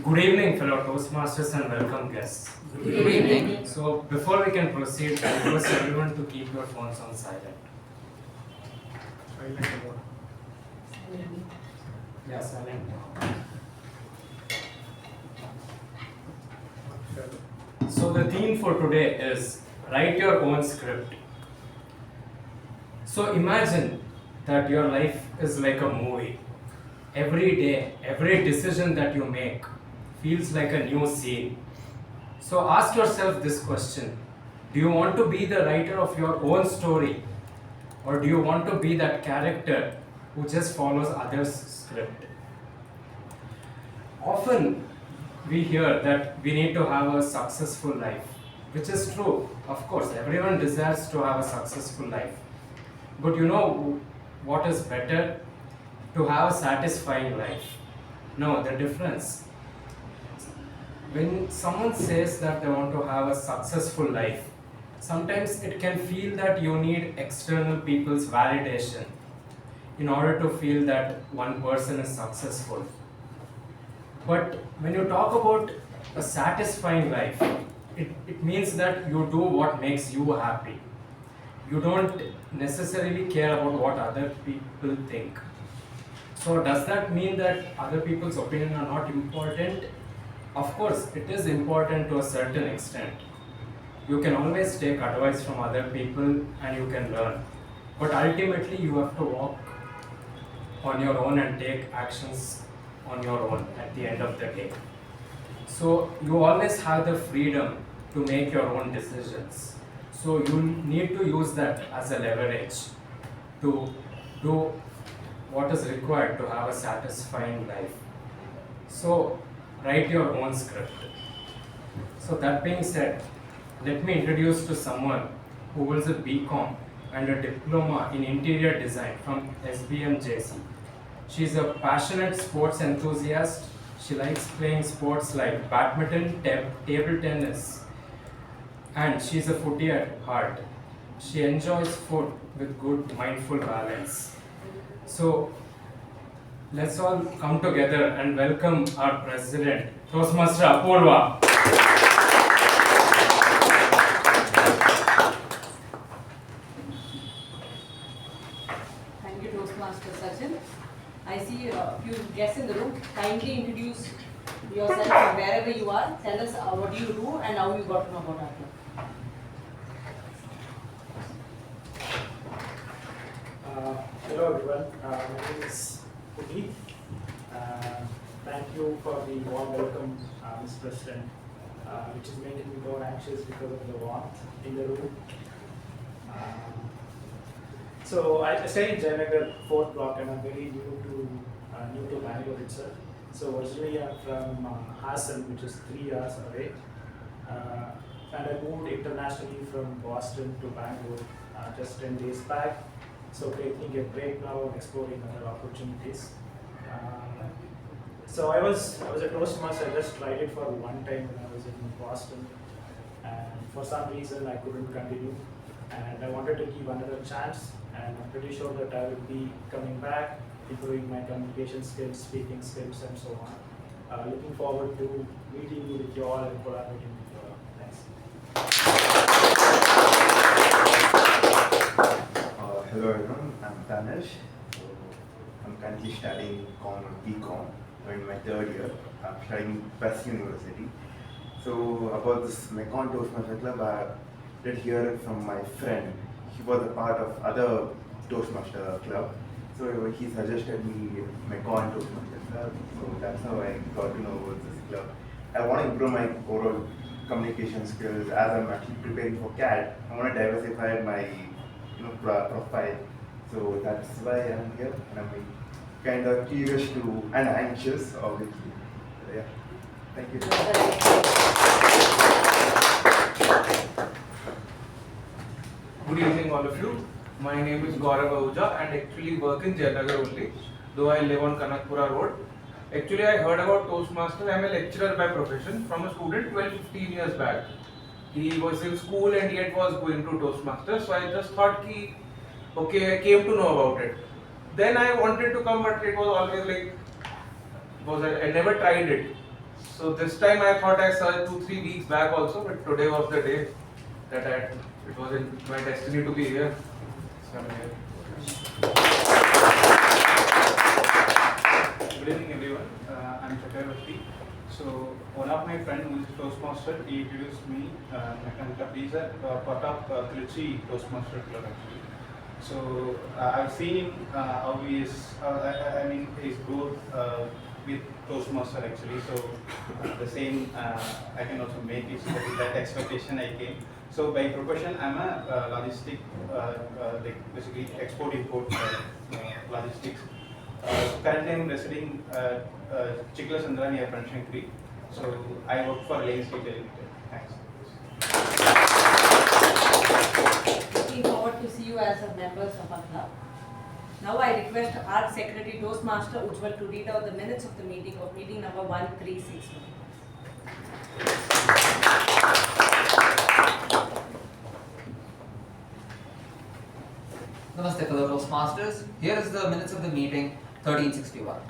Good evening, fellow Toastmasters, and welcome guests. Good evening. So, before we can proceed, I request everyone to keep your phones on silent. Yeah, silent. So, the theme for today is write your own script. So, imagine that your life is like a movie. Every day, every decision that you make feels like a new scene. So ask yourself this question: do you want to be the writer of your own story, or do you want to be that character who just follows others' script? Often we hear that we need to have a successful life, which is true. Of course, everyone desires to have a successful life. But you know what is better? To have a satisfying life. No, the difference. When someone says that they want to have a successful life, sometimes it can feel that you need external people's validation in order to feel that one person is successful. But when you talk about a satisfying life, it means that you do what makes you happy. You don't necessarily care about what other people think. So does that mean that other people's opinion are not important? Of course, it is important to a certain extent. You can always take advice from other people and you can learn. But ultimately, you have to walk on your own and take actions on your own at the end of the day. So you always have the freedom to make your own decisions. So you need to use that as a leverage to do what is required to have a satisfying life. So write your own script. So that being said, let me introduce to someone who holds a BCom and a diploma in interior design from SBMJC. She's a passionate sports enthusiast. She likes playing sports like badminton, table tennis, and she's a foodie at heart. She enjoys food with good mindful balance. So let's all come together and welcome our president, Toastmaster Apoorva. Thank you, Toastmaster Sachin. I see a few guests in the room. Kindly introduce yourself from wherever you are. Tell us what you do and how you got to know about our club. Hello everyone, my name is Jyothi. Thank you for the warm welcome, Mr. President, which is making me more anxious because of the warmth in the room. So I stay in Jayanagar 4th block and I'm very new to Bangalore itself. So originally I'm from Hassan, which is 3 hours away. And I moved internationally from Boston to Bangalore just 10 days back. So taking a break now and exploring other opportunities. So I was a Toastmaster. I just tried it for one time when I was in Boston, and for some reason I couldn't continue. And I wanted to give another chance, and I'm pretty sure that I will be coming back, improving my communication skills, speaking skills, and so on. Looking forward to meeting you with you all and collaborating with you all. Thanks. Hello everyone, I'm Tanish. I'm currently studying BCom in my 3rd year. I'm studying West University. So about this Mekon Toastmaster Club, I did hear it from my friend. He was a part of other Toastmaster Club. So he suggested me Mekon Toastmaster Club. So that's how I got to know about this club. I want to improve my overall communication skills as I'm actually preparing for CAT. I want to diversify my profile. So that's why I'm here, and I'm kind of curious to and anxious, obviously. So, yeah, thank you. Good evening, all of you. My name is Gaurav Ahuja and actually work in Jayanagar only, though I live on Kanakpura Road. Actually, I heard about Toastmasters. I'm a lecturer by profession from a student 12-15 years back. He was in school and yet was going to Toastmasters, so I just thought okay, I came to know about it. Then I wanted to come, but it was always like, I never tried it. So this time I thought I saw it 2-3 weeks back also, but today was the day that it was in my destiny to be here. So I'm here. Good evening, everyone. I'm Chethan. So one of my friends who is Toastmaster, he introduced me. He's a part of Trichy Toastmaster Club actually. So I've seen him how he is. I mean his growth with Toastmaster actually. So the same I can also make it. So with that expectation I came. So by profession I'm a logistic, like basically export import logistics. Currently I'm residing Chikla Sandra near Shankri. So I work for Lanes Retail Limited. Thanks. Looking forward to see you as a member of our club. Now I request our Secretary Toastmaster Ujwal to read out the minutes of the meeting number 1361. Namaste fellow Toastmasters. Here is the minutes of the meeting 1361.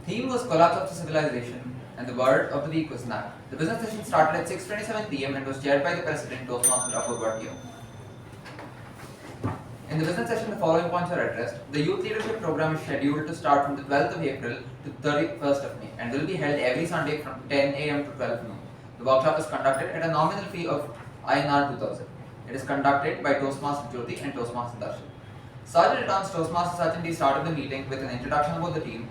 Theme was collapse of the civilization and the word of the week was nap. The business session started at 6:27 p.m. and was chaired by the President Toastmaster Apoorva. In the business session, the following points are addressed. The youth leadership program is scheduled to start from the 12th of April to 31st of May and will be held every Sunday from 10 a.m. to 12 noon. The workshop is conducted at a nominal fee of INR 2000. It is conducted by Toastmaster Jyothi and Toastmaster Darshan. Sergeant at Arms Toastmaster Sachin started the meeting with an introduction about the theme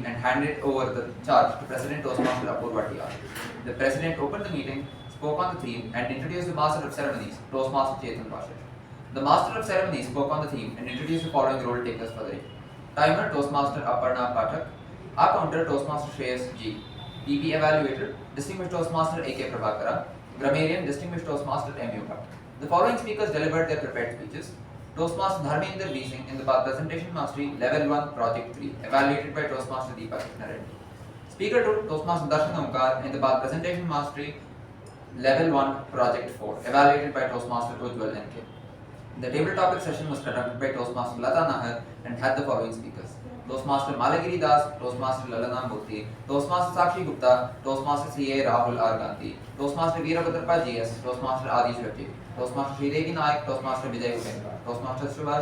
and handed over the charge to President Toastmaster Apoorva. The President opened the meeting, spoke on the theme and introduced the Master of Ceremonies, Toastmaster Chethan. The Master of Ceremonies spoke on the theme and introduced the following role takers for the day. Timer Toastmaster Aparna, Counter Toastmaster Shreyas G, PP Evaluator Distinguished Toastmaster A K Prabhakara, Grammarian Distinguished Toastmaster MU Bhat. The following speakers delivered their prepared speeches. Toastmaster Dharmender in the Presentation Mastery Level 1 Project 3, evaluated by Toastmaster Deepa. Speaker 2, Toastmaster Darshan in the Presentation Mastery Level 1 Project 4, evaluated by Toastmaster Ujwal NK. The table topic session was conducted by Toastmaster Lalana and had the following speakers. Toastmaster Malagiri Das, Toastmaster Lalana, Toastmaster Sakshi Gupta, Toastmaster CA Rahul R. Gandhi, Toastmaster Veerabhadrappa GS, Toastmaster Adishwar, Toastmaster Shreedevi Naik, Toastmaster Vijay Upendra, Toastmaster Shubha,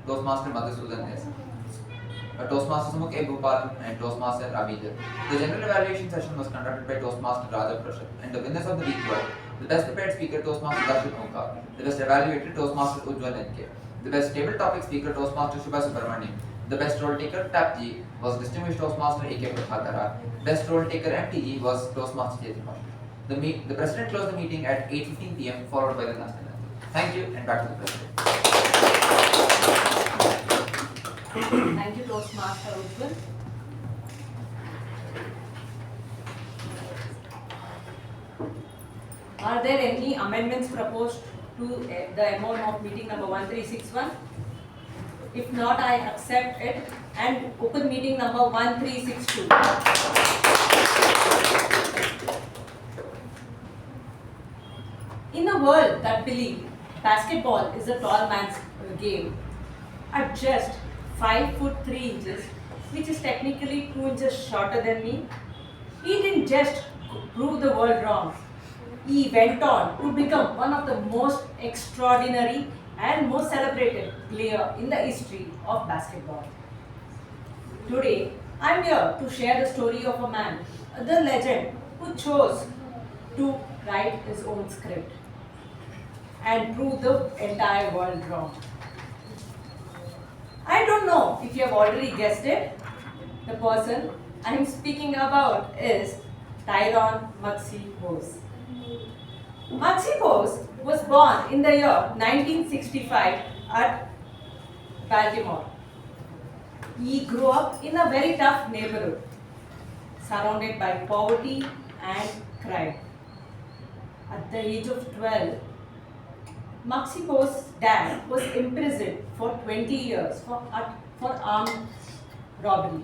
Toastmaster Madhusudan S. Toastmaster Sumukh A. Bhopal and Toastmaster Abhijit. The general evaluation session was conducted by Toastmaster Raja Prashad and the winners of the week were the best prepared speaker Toastmaster Darshan, the best evaluated Toastmaster Ujwal NK, the best table topic speaker Toastmaster Shubha, the best role taker TAPG was Distinguished Toastmaster A K Prabhakara, best role taker MTG was Toastmaster Chethan. The President closed the meeting at 8:15 p.m. followed by the national anthem. Thank you and back to the President. Thank you, Toastmaster Ujwal. Are there any amendments proposed to the amount of meeting number 1361? If not, I accept it and open meeting number 1362. In a world that believes basketball is a tall man's game, at just 5 foot 3 inches, which is technically 2 inches shorter than me, he didn't just prove the world wrong. He went on to become one of the most extraordinary and most celebrated player in the history of basketball. Today, I am here to share the story of a man, the legend, who chose to write his own script and prove the entire world wrong. I don't know if you have already guessed it. The person I am speaking about is Tyrone Maxey Bose. Maxey Bose was born in the year 1965 at Baltimore. He grew up in a very tough neighborhood, surrounded by poverty and crime. At the age of 12, Maxey Bose's dad was imprisoned for 20 years for armed robbery.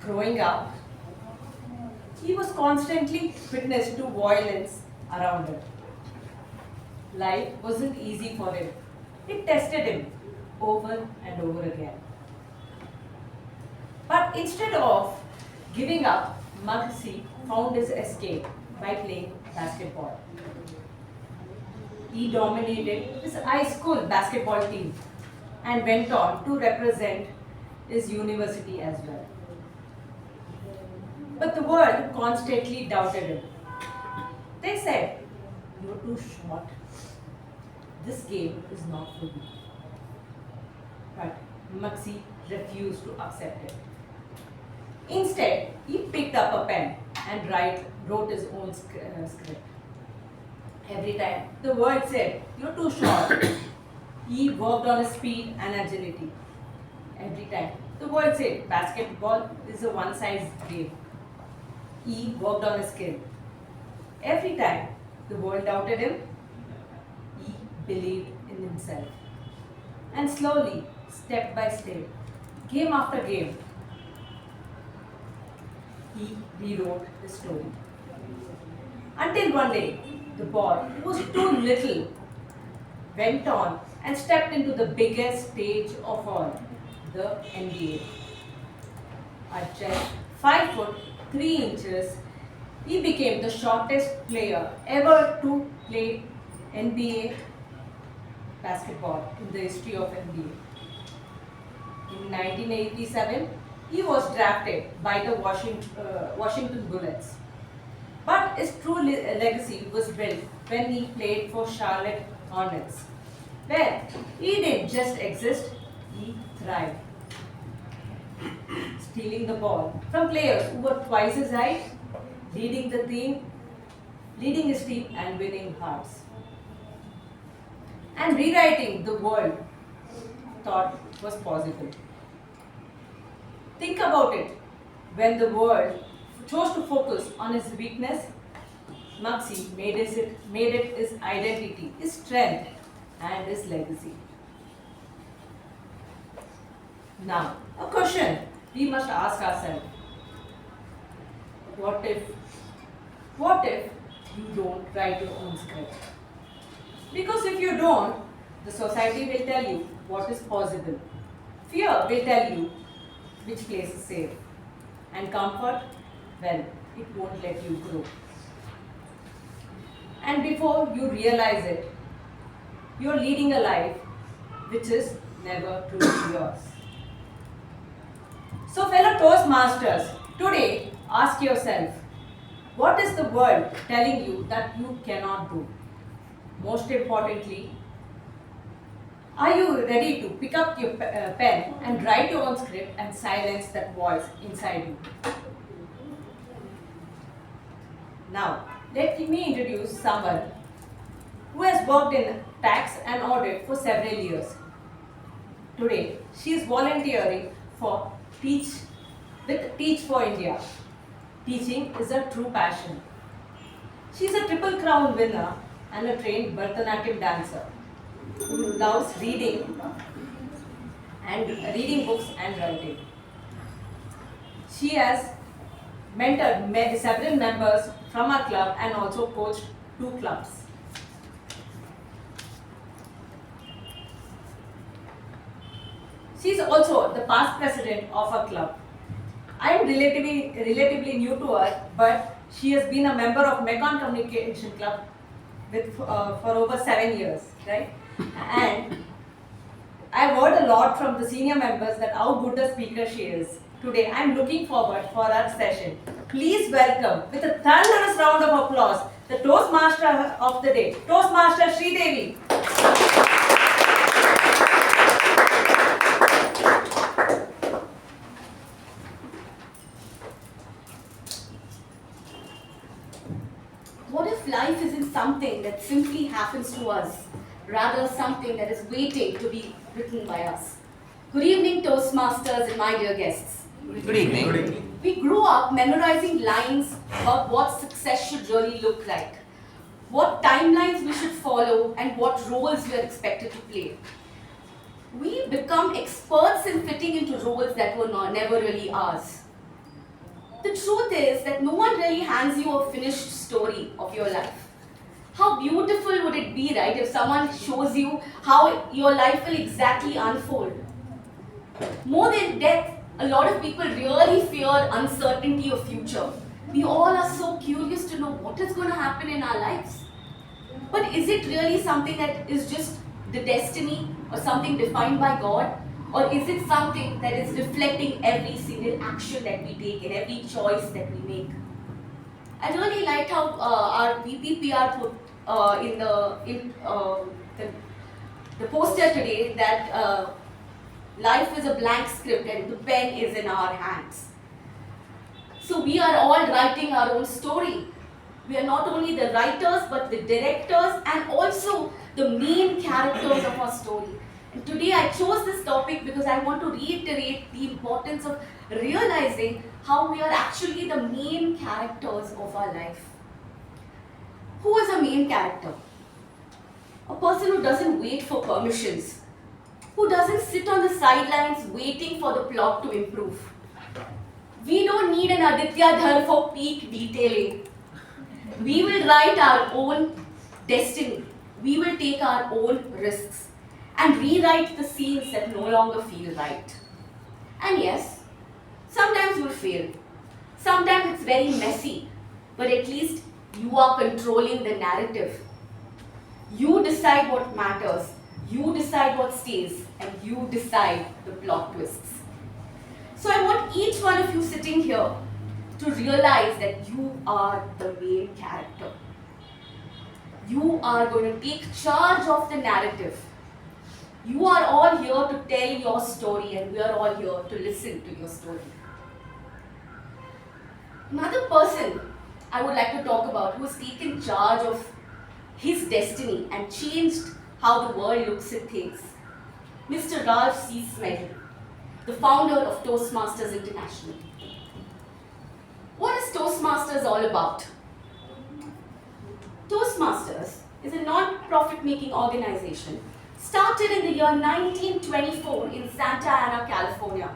Growing up, he was constantly witness to violence around him. Life wasn't easy for him. It tested him over and over again. But instead of giving up, Maxi found his escape by playing basketball. He dominated his high school basketball team and went on to represent his university as well. But the world constantly doubted him. They said, "You're too short. This game is not for you." But Maxi refused to accept it. Instead, he picked up a pen and wrote his own script. Every time the world said, "You're too short," he worked on his speed and agility. Every time the world said, "Basketball is a one-size game," he worked on his skill. Every time the world doubted him, he believed in himself. And slowly, step by step, game after game, he rewrote his story. Until one day, the boy, who was too little, went on and stepped into the biggest stage of all, the NBA. At just 5 foot 3 inches, he became the shortest player ever to play NBA basketball in the history of NBA. In 1987, he was drafted by the Washington Bullets. But his true legacy was built when he played for Charlotte Hornets, where he didn't just exist, he thrived. Stealing the ball from players who were twice his height, leading his team and winning hearts. And rewriting the world thought was possible. Think about it. When the world chose to focus on his weakness, Maxi made it his identity, his strength, and his legacy. Now, a question we must ask ourselves. What if you don't write your own script? Because if you don't, the society will tell you what is possible. Fear will tell you which place is safe. And comfort, well, it won't let you grow. And before you realize it, you're leading a life which is never truly yours. So fellow Toastmasters, today ask yourself, what is the world telling you that you cannot do? Most importantly, are you ready to pick up your pen and write your own script and silence that voice inside you? Now, let me introduce someone who has worked in tax and audit for several years. Today, she is volunteering for Teach for India. Teaching is a true passion. She is a Triple Crown winner and a trained Bharatanatyam dancer who loves reading books and writing. She has mentored several members from our club and also coached 2 clubs. She is also the past president of our club. I am relatively new to her, but she has been a member of Mekon Communication Club for over 7 years, right? And I've heard a lot from the senior members that how good a speaker she is. Today, I'm looking forward for our session. Please welcome, with a thunderous round of applause, the Toastmaster of the day, Toastmaster Shreedevi. What if life isn't something that simply happens to us, rather something that is waiting to be written by us? Good evening, Toastmasters and my dear guests. Good evening. Good evening. We grew up memorizing lines about what success should really look like, what timelines we should follow, and what roles we are expected to play. We become experts in fitting into roles that were never really ours. The truth is that no one really hands you a finished story of your life. How beautiful would it be, right, if someone shows you how your life will exactly unfold? More than death, A lot of people really fear uncertainty of future. We all are so curious to know what is going to happen in our lives. But is it really something that is just the destiny or something defined by God? Or is it something that is reflecting every single action that we take and every choice that we make? I really liked how our VPPR put in the poster today that life is a blank script and the pen is in our hands. So we are all writing our own story. We are not only the writers but the directors and also the main characters of our story. And today I chose this topic because I want to reiterate the importance of realizing how we are actually the main characters of our life. Who is a main character? A person who doesn't wait for permissions, who doesn't sit on the sidelines waiting for the plot to improve. We don't need an Aditya Dhar for peak detailing. We will write our own destiny. We will take our own risks and rewrite the scenes that no longer feel right. And yes, sometimes we'll fail. Sometimes it's very messy, but at least you are controlling the narrative. You decide what matters, you decide what stays, and you decide the plot twists. So I want each one of you sitting here to realize that you are the main character. You are going to take charge of the narrative. You are all here to tell your story and we are all here to listen to your story. Another person I would like to talk about who has taken charge of his destiny and changed how the world looks at things. Mr. Ralph C. Smedley, the founder of Toastmasters International. What is Toastmasters all about? Toastmasters is a non-profit making organization started in the year 1924 in Santa Ana, California.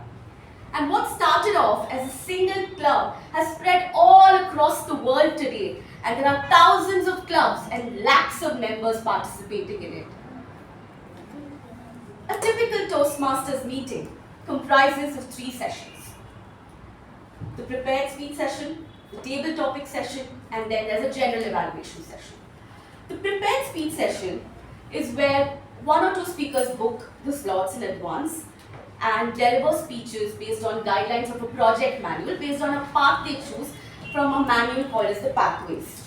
And what started off as a single club has spread all across the world today, and there are thousands of clubs and lakhs of members participating in it. A typical Toastmasters meeting comprises of 3 sessions. The prepared speech session, the table topic session, and then there's a general evaluation session. The prepared speech session is where 1 or 2 speakers book the slots in advance and deliver speeches based on guidelines of a project manual, based on a path they choose from a manual called as the Pathways.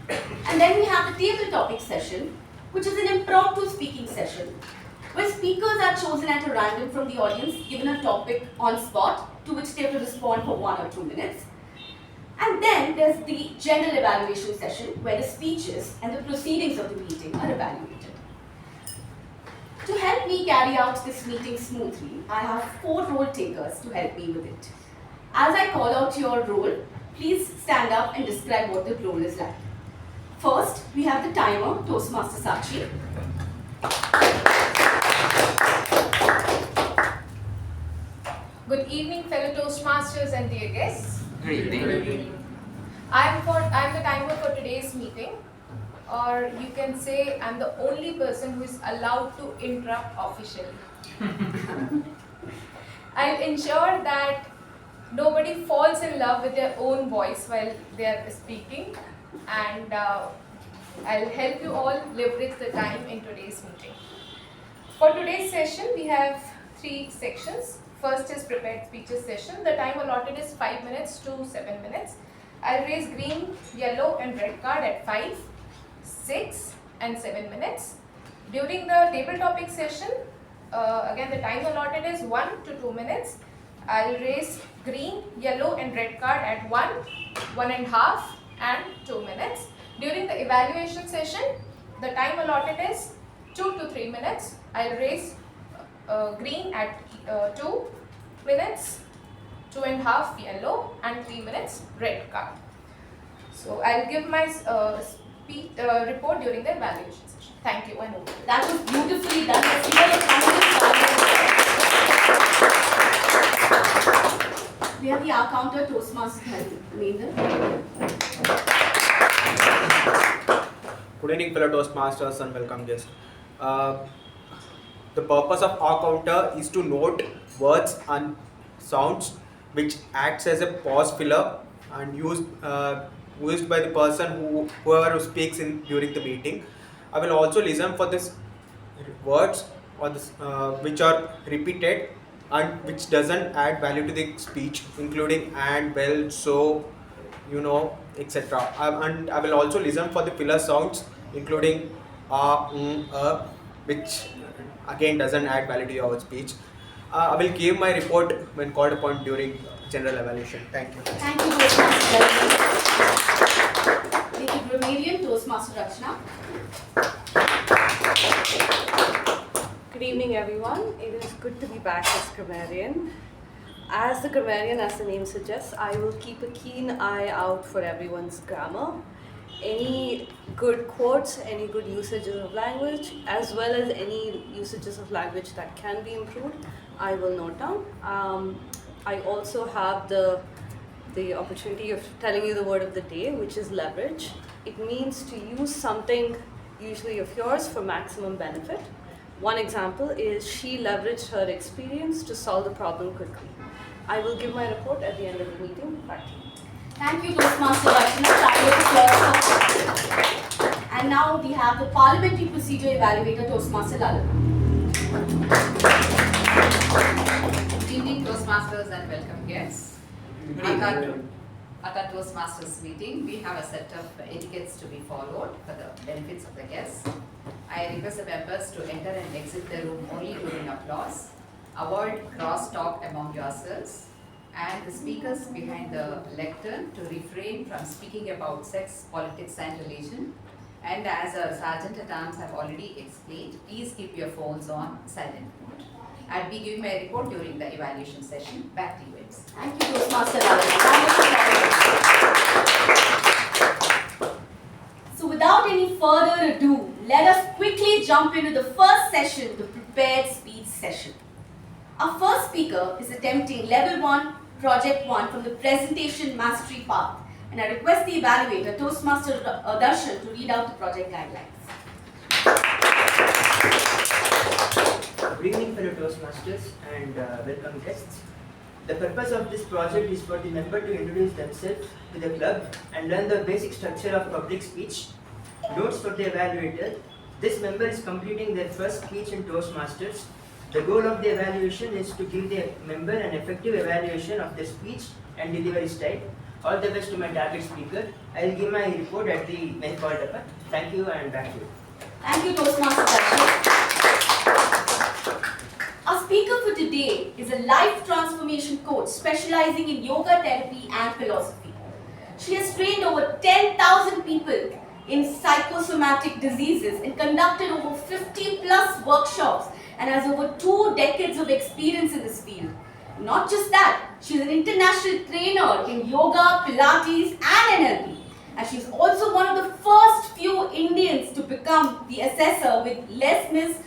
And then we have the table topic session, which is an impromptu speaking session, where speakers are chosen at a random from the audience, given a topic on spot, to which they have to respond for 1 or 2 minutes. And then there's the general evaluation session, where the speeches and the proceedings of the meeting are evaluated. To help me carry out this meeting smoothly, I have 4 role takers to help me with it. As I call out your role, please stand up and describe what the role is like. First, we have the timer, Toastmaster Sakshi. Good evening, fellow Toastmasters and dear guests. Good evening. I'm the timer for today's meeting, or you can say I'm the only person who is allowed to interrupt officially. I'll ensure that nobody falls in love with their own voice while they are speaking, and I'll help you all leverage the time in today's meeting. For today's session, we have 3 sections. First is prepared speeches session. The time allotted is 5 minutes to 7 minutes. I'll raise green, yellow and red card at 5, 6 and 7 minutes. During the table topic session, again the time allotted is 1 to 2 minutes. I'll raise green, yellow and red card at 1, 1.5 and 2 minutes. During the evaluation session, the time allotted is 2 to 3 minutes. I'll raise green at 2 minutes, 2.5 yellow and 3 minutes red card. So I'll give my report during the evaluation session. Thank you and over. That was beautifully done. Let's give a round. We have the our counter Toastmaster Dharmender. Good evening, fellow Toastmasters and welcome guests. The purpose of our counter is to note words and sounds which acts as a pause filler and used by the person whoever speaks in during the meeting. I will also listen for this words or this, which are repeated and which doesn't add value to the speech, including and, well, so, etc. And I will also listen for the filler sounds, including which again doesn't add value to your speech. I will give my report when called upon during general evaluation. Thank you. Thank you, Toastmaster. Thank you, Grammarian, Toastmaster Rachana. Good evening, everyone. It is good to be back as Grammarian. As the Grammarian, as the name suggests, I will keep a keen eye out for everyone's grammar. Any good quotes, any good usages of language, as well as any usages of language that can be improved, I will note down. I also have the opportunity of telling you the word of the day, which is leverage. It means to use something, usually of yours, for maximum benefit. One example is she leveraged her experience to solve the problem quickly. I will give my report at the end of the meeting. Back to you. Thank you, Toastmaster Rachana. And now we have the Parliamentary Procedure Evaluator, Toastmaster Lalana. Good evening, Toastmasters, and welcome guests. At our Toastmasters meeting, we have a set of etiquettes to be followed for the benefits of the guests. I request the members to enter and exit the room only during applause. Avoid cross-talk among yourselves, and the speakers behind the lectern to refrain from speaking about sex, politics and religion. And as our Sergeant at Arms have already explained, please keep your phones on silent mode. I'll be giving my report during the evaluation session. Back to you, MC. Thank you, Toastmaster Lalana. So without any further ado, let us quickly jump into the first session, the prepared speech session. Our first speaker is attempting Level 1, Project 1 from the Presentation Mastery Path. And I request the evaluator, Toastmaster Darshan, to read out the project guidelines. Good evening, fellow Toastmasters and welcome guests. The purpose of this project is for the member to introduce themselves to the club and learn the basic structure of public speech. Notes for the evaluator. This member is completing their first speech in Toastmasters. The goal of the evaluation is to give the member an effective evaluation of their speech and delivery style. All the best to my target speaker. I will give my report at the when called upon. Thank you and back to you. Thank you, Toastmaster Darshan. Our speaker for today is a life transformation coach specializing in yoga therapy and philosophy. She has trained over 10,000 people in psychosomatic diseases and conducted over 50 plus workshops and has over 2 decades of experience in this field. Not just that, she is an international trainer in yoga, Pilates and NLP. And she is also one of the first few Indians to become the assessor with Les Mis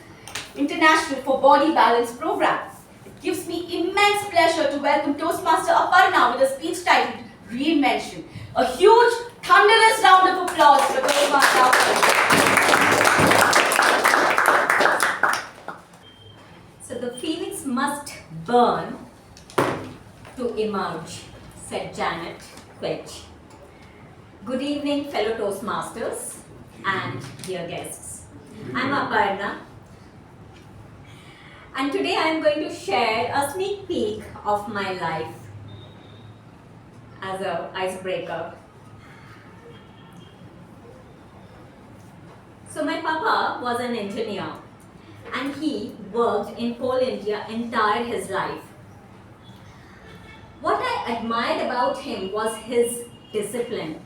International for Body Balance Program. It gives me immense pleasure to welcome Toastmaster Aparna with a speech titled Reinvention. A huge, thunderous round of applause for Toastmaster Aparna. So the feelings must burn to emerge, said Janet Quetch. Good evening, fellow Toastmasters and dear guests. I'm Aparna, and today I'm going to share a sneak peek of my life as an icebreaker. So my papa was an engineer and he worked in Coal India entire his life. What I admired about him was his discipline.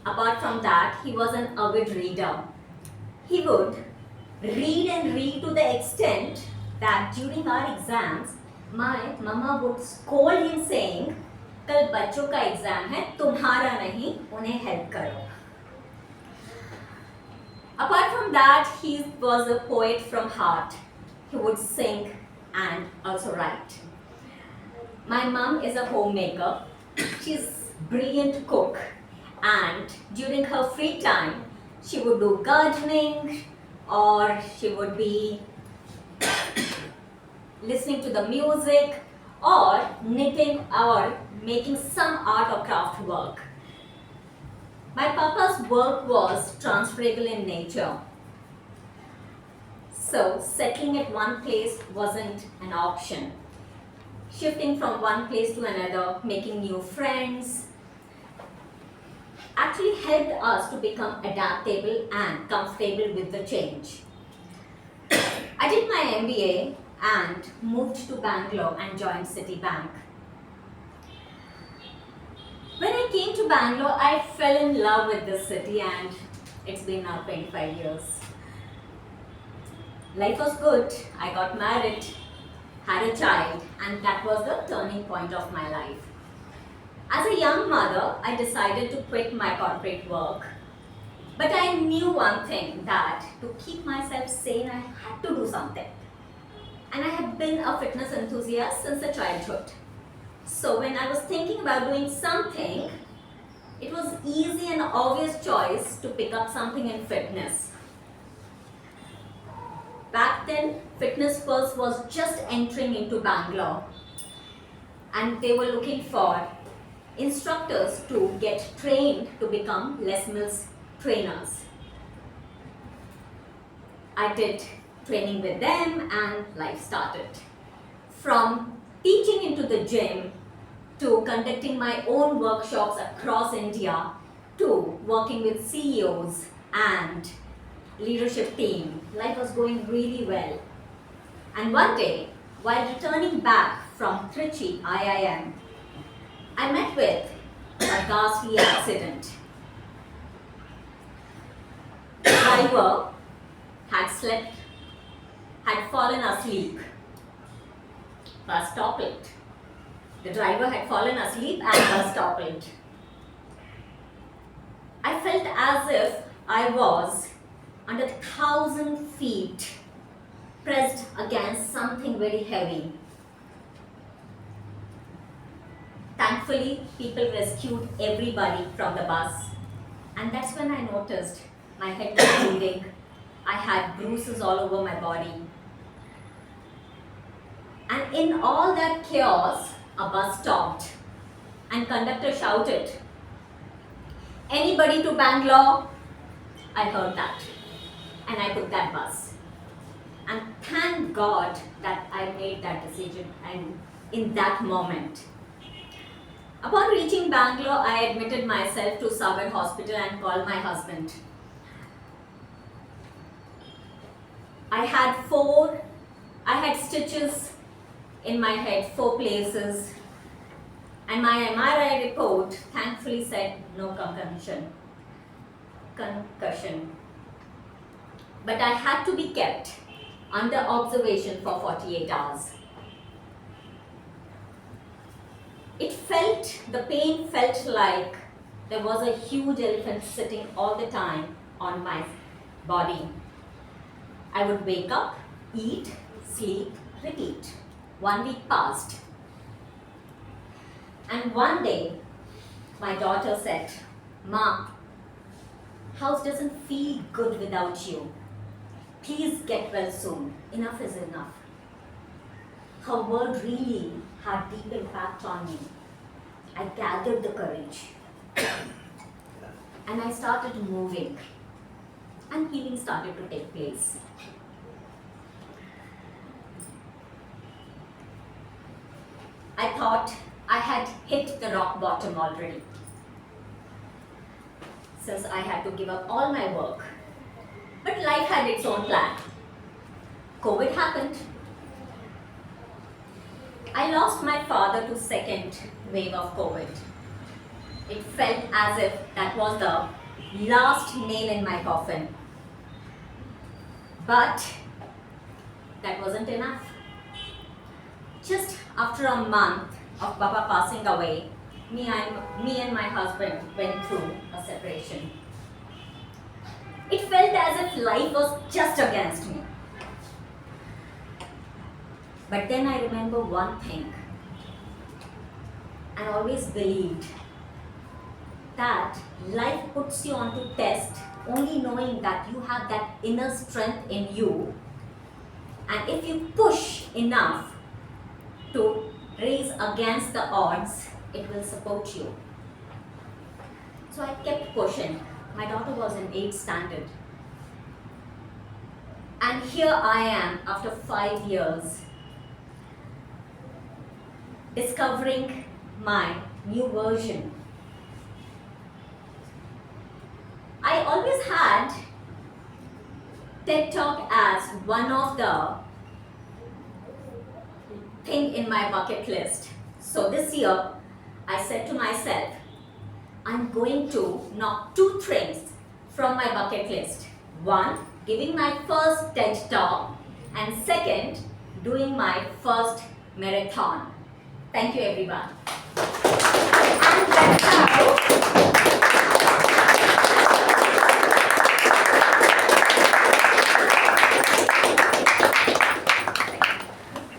Apart from that, he was an avid reader. He would read and read to the extent that during our exams, my mama would scold him saying, "Kal bachcho ka exam hai, tumhara nahi, unhe help karo." Apart from that, he was a poet from heart. He would sing and also write. My mom is a homemaker. She's a brilliant cook, and during her free time, she would do gardening or she would be listening to the music or knitting or making some art or craft work. My papa's work was transferable in nature. So settling at one place wasn't an option. Shifting from one place to another, making new friends, actually helped us to become adaptable and comfortable with the change. I did my MBA and moved to Bangalore and joined Citibank. When I came to Bangalore, I fell in love with this city and it's been now 25 years. Life was good. I got married, had a child, and that was the turning point of my life. As a young mother, I decided to quit my corporate work. But I knew one thing, that to keep myself sane, I had to do something. And I had been a fitness enthusiast since the childhood. So when I was thinking about doing something, it was easy and obvious choice to pick up something in fitness. Back then, Fitness First was just entering into Bangalore, and they were looking for instructors to get trained to become Les Mills trainers. I did training with them and life started. From teaching into the gym, to conducting my own workshops across India, to working with CEOs and leadership team, life was going really well. And one day, while returning back from Trichy IIM, I met with a ghastly accident. The driver had fallen asleep. Bus toppled. The driver had fallen asleep and bus toppled. I felt as if I was under 1,000 feet, pressed against something very heavy. Thankfully, people rescued everybody from the bus, and that's when I noticed my head was bleeding. I had bruises all over my body. And in all that chaos, a bus stopped and conductor shouted, "Anybody to Bangalore?" I heard that and I took that bus. And thank God that I made that decision and in that moment. Upon reaching Bangalore, I admitted myself to Sagar Hospital and called my husband. I had stitches in my head, 4 places, and my MRI report thankfully said no concussion. But I had to be kept under observation for 48 hours. The pain felt like there was a huge elephant sitting all the time on my body. I would wake up, eat, sleep, repeat. 1 week passed. And one day, my daughter said, "Ma, house doesn't feel good without you. Please get well soon. Enough is enough." Her word really had deep impact on me. I gathered the courage and I started moving, and healing started to take place. I thought I had hit the rock bottom already, since I had to give up all my work. But life had its own plan. COVID happened. I lost my father to second wave of COVID. It felt as if that was the last nail in my coffin. But that wasn't enough. Just after a month of Papa passing away, me and my husband went through a separation. It felt as if life was just against me. But then I remember one thing. I always believed that life puts you onto test only knowing that you have that inner strength in you, and if you push enough to race against the odds, it will support you. So I kept pushing. My daughter was in 8th standard. And here I am after 5 years, discovering my new version. I always had TED Talk as one of the thing in my bucket list. So this year, I said to myself, I'm going to knock 2 things from my bucket list. 1, giving my first TED Talk, and 2nd, doing my first marathon. Thank you, everyone.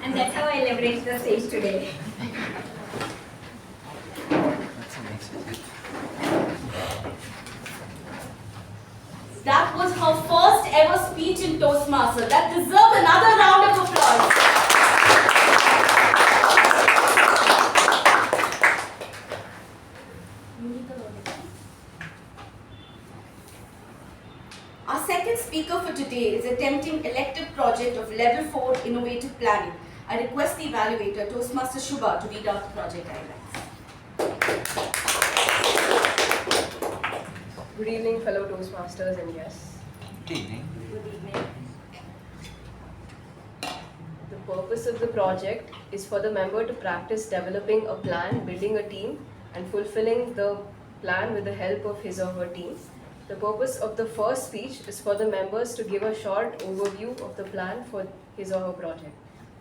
And that's how I leverage the stage today. That was her first ever speech in Toastmasters. That deserves another round of applause. Our second speaker for today is attempting elective project of Level 4 Innovative Planning. I request the evaluator, Toastmaster Shubha, to read out the project highlights. Good evening, fellow Toastmasters and guests. Good evening. Good evening. The purpose of the project is for the member to practice developing a plan, building a team, and fulfilling the plan with the help of his or her team. The purpose of the first speech is for the members to give a short overview of the plan for his or her project.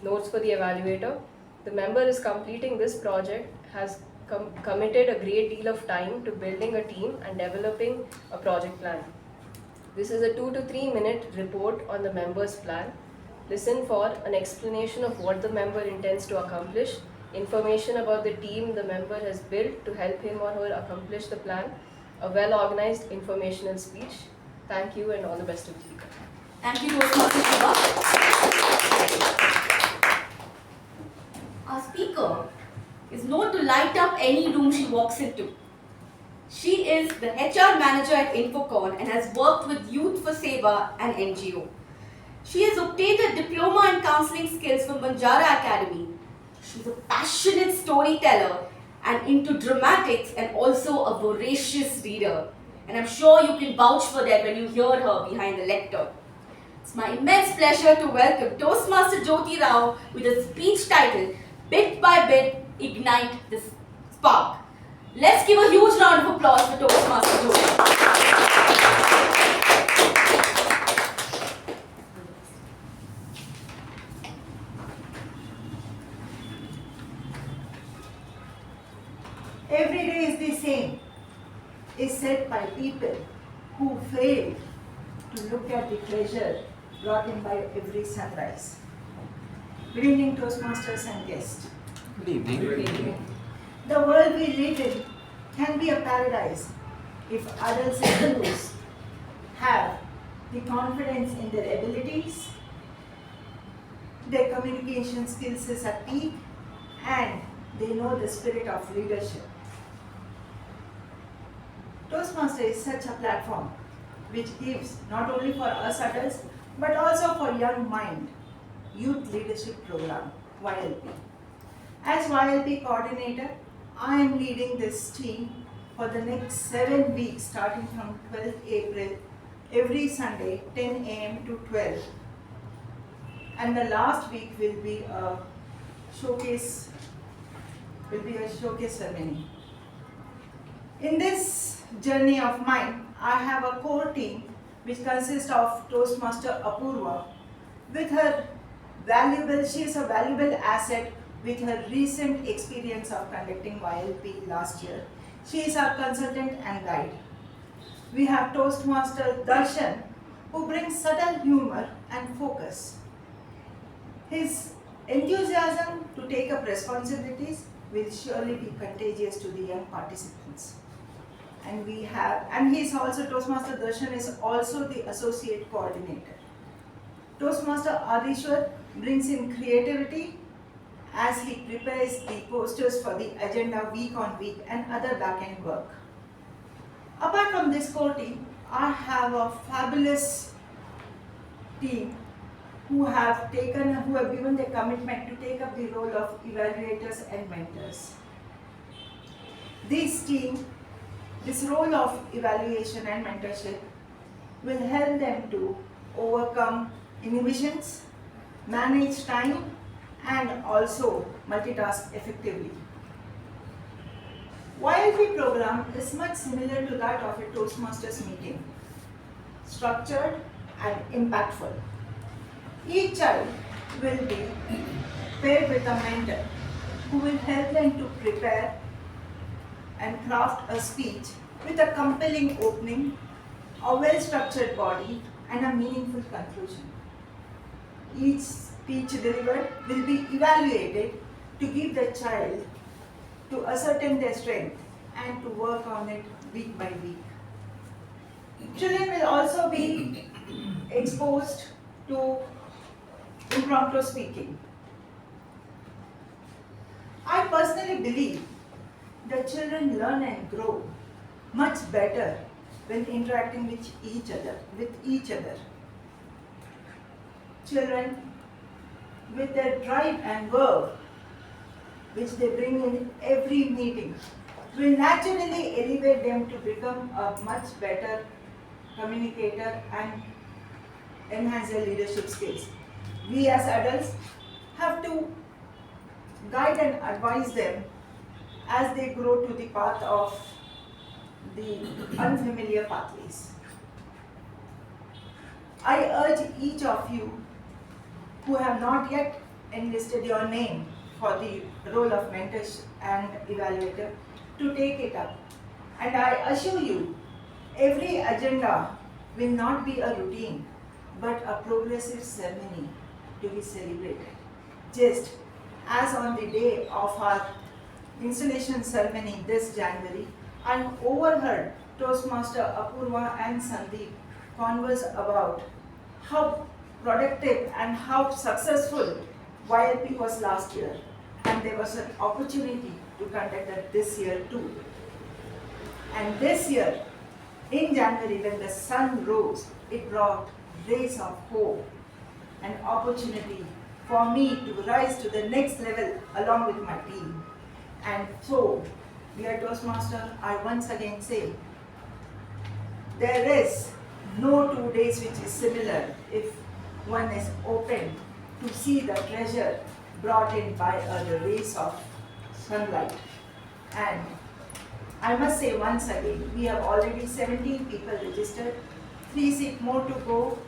Notes for the evaluator. The member is completing this project has committed a great deal of time to building a team and developing a project plan. This is a 2 to 3 minute report on the member's plan. Listen for an explanation of what the member intends to accomplish, information about the team the member has built to help him or her accomplish the plan, a well-organized informational speech. Thank you and all the best to the speaker. Thank you, Toastmaster Shubha. Our speaker is known to light up any room she walks into. She is the HR manager at Infocon and has worked with Youth for Seva and NGO. She has obtained a diploma in counseling skills from Banjara Academy. She's a passionate storyteller and into dramatics and also a voracious reader. And I'm sure you can vouch for that when you hear her behind the lectern. It's my immense pleasure to welcome Toastmaster Jyothi Rao with a speech titled, Bit by Bit, Ignite the Spark. Let's give a huge round of applause for Toastmaster Jyothi. Every day is the same, is said by people who fail to look at the pleasure brought in by every sunrise. Good evening, Toastmasters and guests. Good evening. Good evening. The world we live in can be a paradise if adults and youths have the confidence in their abilities, their communication skills is at peak, and they know the spirit of leadership. Toastmaster is such a platform which gives not only for us adults but also for Young Mind Youth Leadership Program, YLP. As YLP coordinator, I am leading this team for the next 7 weeks starting from 12th April, every Sunday 10 a.m. to 12. And the last week will be a showcase ceremony. In this journey of mine, I have a core team which consists of Toastmaster Apoorva with her she is a valuable asset with her recent experience of conducting YLP last year. She is our consultant and guide. We have Toastmaster Darshan who brings subtle humor and focus. His enthusiasm to take up responsibilities will surely be contagious to the young participants. And he is also, Toastmaster Darshan is also the associate coordinator. Toastmaster Adishwar brings in creativity as he prepares the posters for the agenda week on week and other back-end work. Apart from this core team, I have a fabulous team who have given the commitment to take up the role of evaluators and mentors. This role of evaluation and mentorship will help them to overcome inhibitions, manage time, and also multitask effectively. YLP program is much similar to that of a Toastmasters meeting, structured and impactful. Each child will be paired with a mentor who will help them to prepare and craft a speech with a compelling opening, a well-structured body, and a meaningful conclusion. Each speech delivered will be evaluated to give the child to ascertain their strength and to work on it week by week. Children will also be exposed to impromptu speaking. I personally believe that children learn and grow much better when interacting with each other. Children, with their drive and verve, which they bring in every meeting, will naturally elevate them to become a much better communicator and enhance their leadership skills. We as adults have to guide and advise them as they grow to the path of the unfamiliar pathways. I urge each of you who have not yet enlisted your name for the role of mentor and evaluator to take it up. And I assure you, every agenda will not be a routine, but a progressive ceremony to be celebrated. Just as on the day of our installation ceremony this January, I overheard Toastmaster Apoorva and Sandeep converse about how productive and how successful YLP was last year, and there was an opportunity to conduct that this year too. And this year, in January, when the sun rose, it brought rays of hope, an opportunity for me to rise to the next level along with my team. And so, dear Toastmaster, I once again say, there is no 2 days which is similar if one is open to see the treasure brought in by the rays of sunlight. And I must say once again, we have already 17 people registered, 3 seats more to go.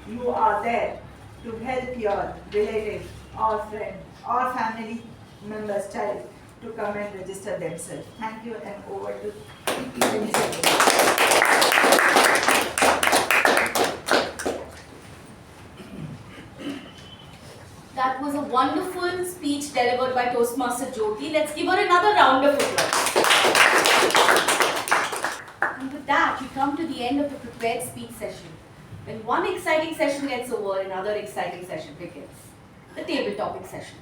You are there to help your relative or friend or family member's child to come and register themselves. Thank you, and over to That was a wonderful speech delivered by Toastmaster Jyothi. Let's give her another round of applause. And with that, we come to the end of the prepared speech session. When one exciting session gets over, another exciting session begins. The table topic session.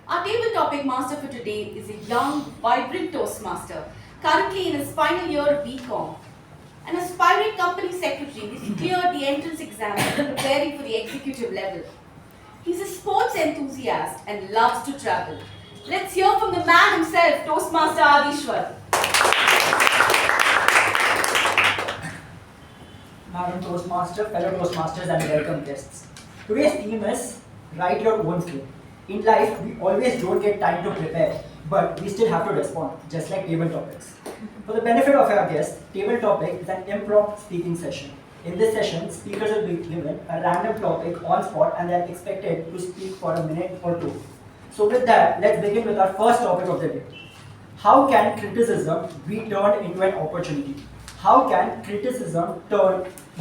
Our table topic master for today is a young, vibrant Toastmaster, currently in his final year of BCom. An aspiring company secretary who's cleared the entrance exam and preparing for the executive level. He's a sports enthusiast and loves to travel. Let's hear from the man himself, Toastmaster Adishwar. Madam Toastmaster, fellow Toastmasters and welcome guests. Today's theme is write your own script. In life, we always don't get time to prepare, but we still have to respond, just like table topics. For the benefit of our guests, table topic is an impromptu speaking session. In this session, speakers will be given a random topic on spot and they are expected to speak for a minute or two. So with that, let's begin with our first topic of the day. How can criticism be turned into an opportunity? How can criticism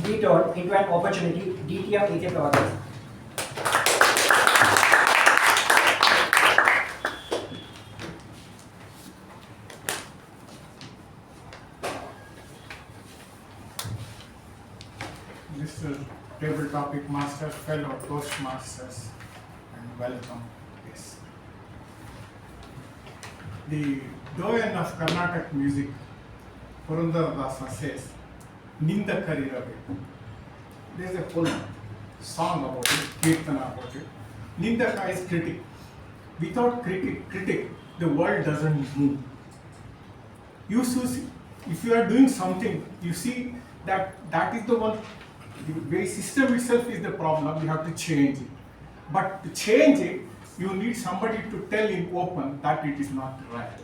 be turned into an opportunity? DTM A K Prabhakara. Mr. Table Topic Master, fellow Toastmasters, and welcome. Yes. The doyen of Carnatic music, Purandara says, Ninda Karirabe. There's a whole song about it, Kirtana about it. Nindaka is critic. Without critic, the world doesn't move. You see, if you are doing something, you see that is the one, the very system itself is the problem, you have to change it. But to change it, you need somebody to tell in open that it is not right.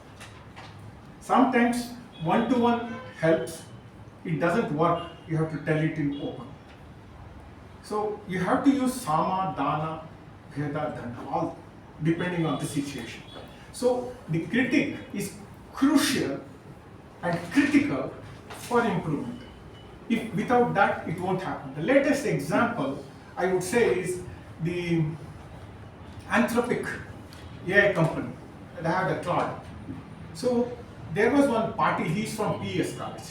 Sometimes one-to-one helps, it doesn't work, you have to tell it in open. So you have to use Sama, Dana, Bheda, Dana, all depending on the situation. So the critic is crucial and critical for improvement. If without that, it won't happen. The latest example I would say is the Anthropic AI company. They have the cloud. So there was one party, he's from PS College.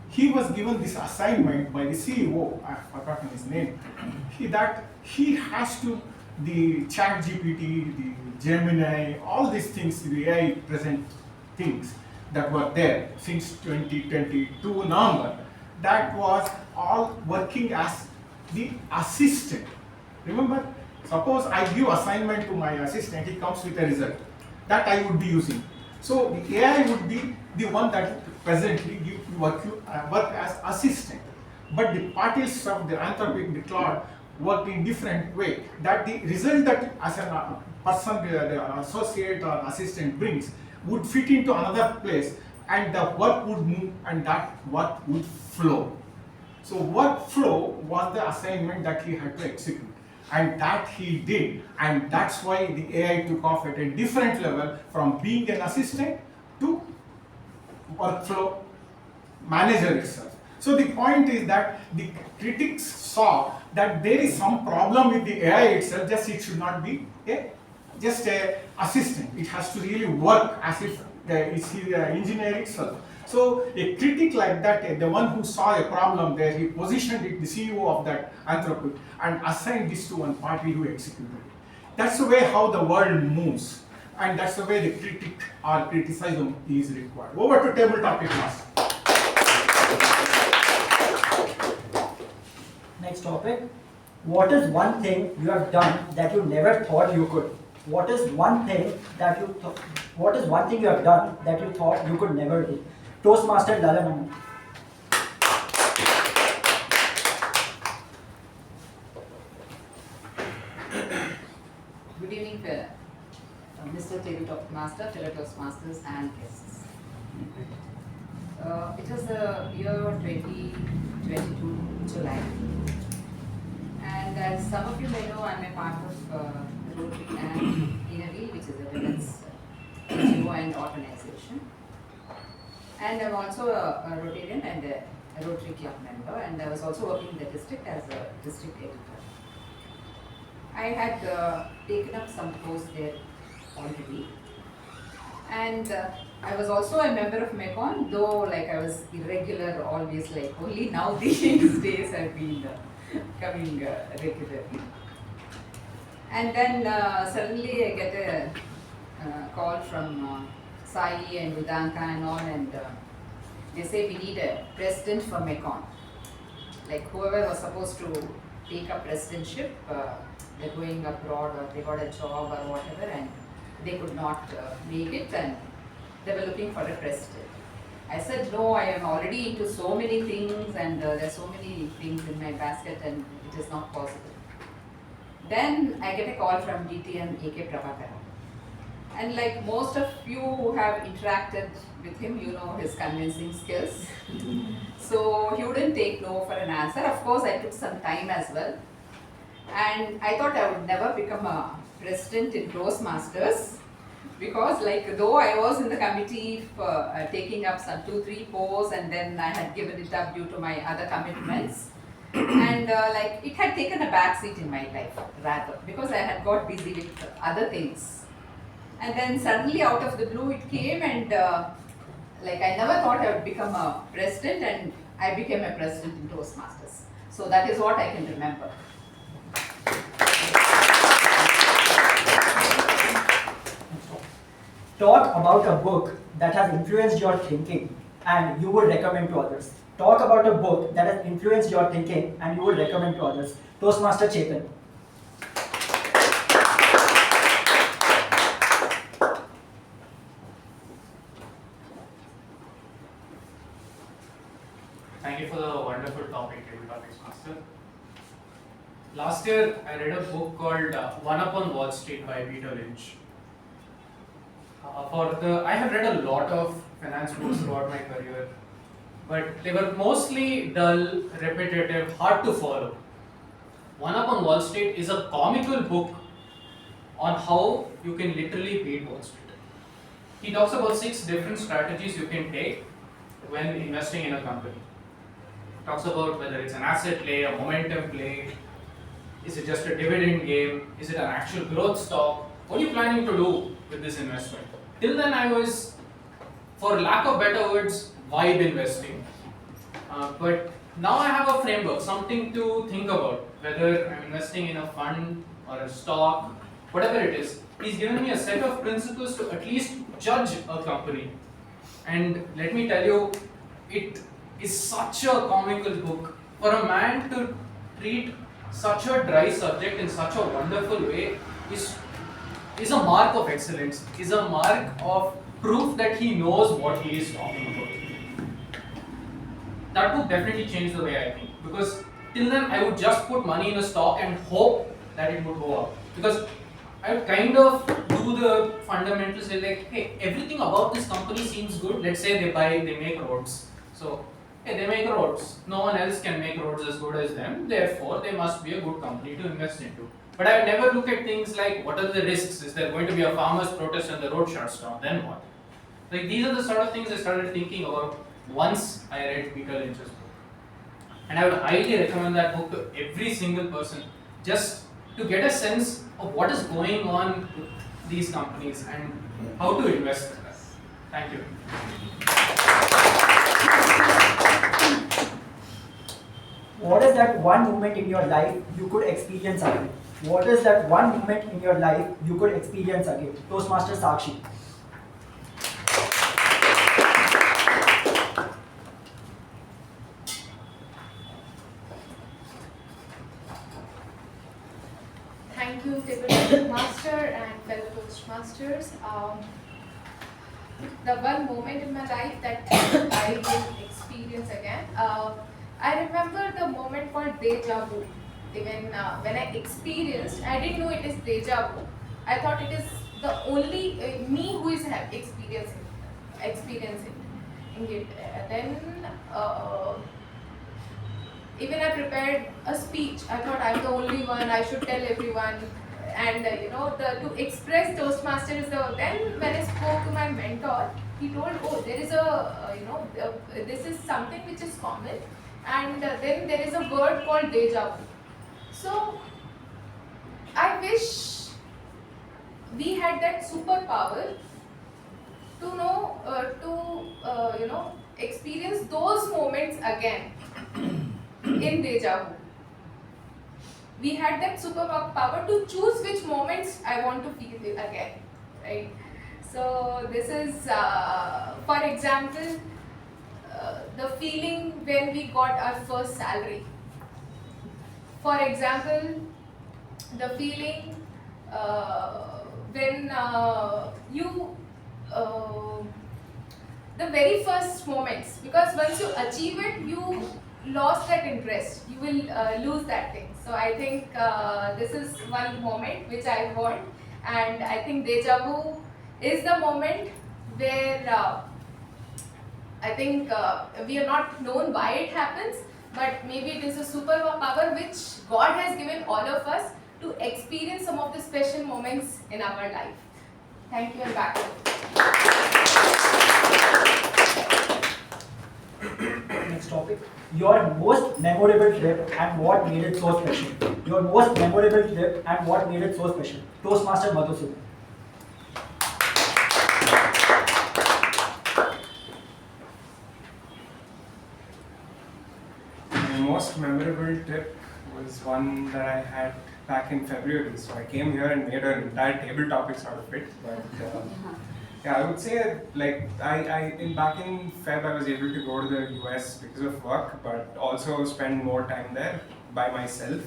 He was given this assignment by the CEO, I've forgotten his name, that he has to, the ChatGPT, the Gemini, all these things, the AI present things that were there since 2022 November, that was all working as the assistant. Remember, suppose I give assignment to my assistant, he comes with a result that I would be using. So the AI would be the one that presently work as assistant. But the parties of the Anthropic, the cloud, work in different way. That the result that as a person, the associate or assistant brings would fit into another place, and the work would move and that work would flow. So workflow was the assignment that he had to execute, and that he did, and that's why the AI took off at a different level from being an assistant to workflow manager itself. So the point is that the critics saw that there is some problem with the AI itself, just it should not be just a assistant. It has to really work as if it's the engineer itself. So a critic like that, the one who saw a problem there, he positioned it, the CEO of that Anthropic, and assigned this to one party who executed it. That's the way how the world moves, and that's the way the critic or criticism is required. Over to table topic master. Next topic. What is one thing you have done that you never thought you could? What is one thing that you have done that you thought you could never do? Toastmaster Lalana. Good evening, Mr. Tabletop Master, fellow Toastmasters and guests. It was the year 2022 July, and as some of you may know, I'm a part of Rotary and INAVI, which is a women's NGO and organization. And I'm also a Rotarian and a Rotary Club member, and I was also working in the district as a district editor. I had taken up some posts there already, and I was also a member of MECON, though like I was irregular always, like only now these days I've been coming regularly. And then suddenly I get a call from Sai and Udanka and all, and they say we need a president for MECON. Like whoever was supposed to take up presidentship, they're going abroad or they got a job or whatever, and they could not make it, and they were looking for a president. I said, no, I am already into so many things, and there's so many things in my basket, and it is not possible. Then I get a call from DTM A K Prabhakara. And like most of you who have interacted with him, you know his convincing skills. So he wouldn't take no for an answer. Of course, I took some time as well. And I thought I would never become a president in Toastmasters, because like though I was in the committee for taking up some 2-3 posts, and then I had given it up due to my other commitments. And like it had taken a back seat in my life rather, because I had got busy with other things. And then suddenly out of the blue it came, and like I never thought I would become a president, and I became a president in Toastmasters. So that is what I can remember. Talk about a book that has influenced your thinking and you would recommend to others. Talk about a book that has influenced your thinking and you would recommend to others. Toastmaster Chethan. Thank you for the wonderful topic, Table Topics Master. Last year, I read a book called One Upon Wall Street by Peter Lynch. I have read a lot of finance books throughout my career, but they were mostly dull, repetitive, hard to follow. One Upon Wall Street is a comical book on how you can literally beat Wall Street. He talks about 6 different strategies you can take when investing in a company. Talks about whether it's an asset play, a momentum play, is it just a dividend game, is it an actual growth stock, what are you planning to do with this investment? Till then I was, for lack of better words, vibe investing. But now I have a framework, something to think about, whether I'm investing in a fund or a stock, whatever it is. He's given me a set of principles to at least judge a company. And let me tell you, it is such a comical book. For a man to treat such a dry subject in such a wonderful way is a mark of excellence, is a mark of proof that he knows what he is talking about. That book definitely changed the way I think, because till then I would just put money in a stock and hope that it would go up, because I would kind of do the fundamentals, say like, hey, everything about this company seems good. Let's say they make roads. So, hey, they make roads. No one else can make roads as good as them. Therefore, they must be a good company to invest into. But I would never look at things like, what are the risks? Is there going to be a farmer's protest and the road shuts down? Then what? Like, these are the sort of things I started thinking about once I read Peter Lynch's book. And I would highly recommend that book to every single person, just to get a sense of what is going on with these companies and how to invest in them. Thank you. What is that one moment in your life you could experience again? What is that one moment in your life you could experience again? Toastmaster Sakshi. Thank you, Table Master and fellow Toastmasters. The one moment in my life that I will experience again. I remember the moment called deja vu. Even when I experienced, I didn't know it is deja vu. I thought it is the only me who is experiencing it. Then even I prepared a speech. I thought I'm the only one. I should tell everyone. And to express Toastmaster is the. Then when I spoke to my mentor, he told, oh, there is this is something which is common, and then there is a word called deja vu. So I wish we had that superpower to know, experience those moments again in deja vu. We had that superpower to choose which moments I want to feel again, right? So this is, for example, the feeling when we got our first salary. For example, the feeling when the very first moments, because once you achieve it, you lost that interest, you will lose that thing. So I think this is one moment which I want, and I think deja vu is the moment where I think we are not known why it happens, but maybe it is a superpower which God has given all of us to experience some of the special moments in our life. Thank you, and back. Next topic. Your most memorable trip and what made it so special. Your most memorable trip and what made it so special. Toastmaster Madhusudan. My most memorable trip was one that I had back in February. So I came here and made an entire table topics out of it. But Yeah, I would say like back in Feb I was able to go to the US because of work, but also spend more time there by myself,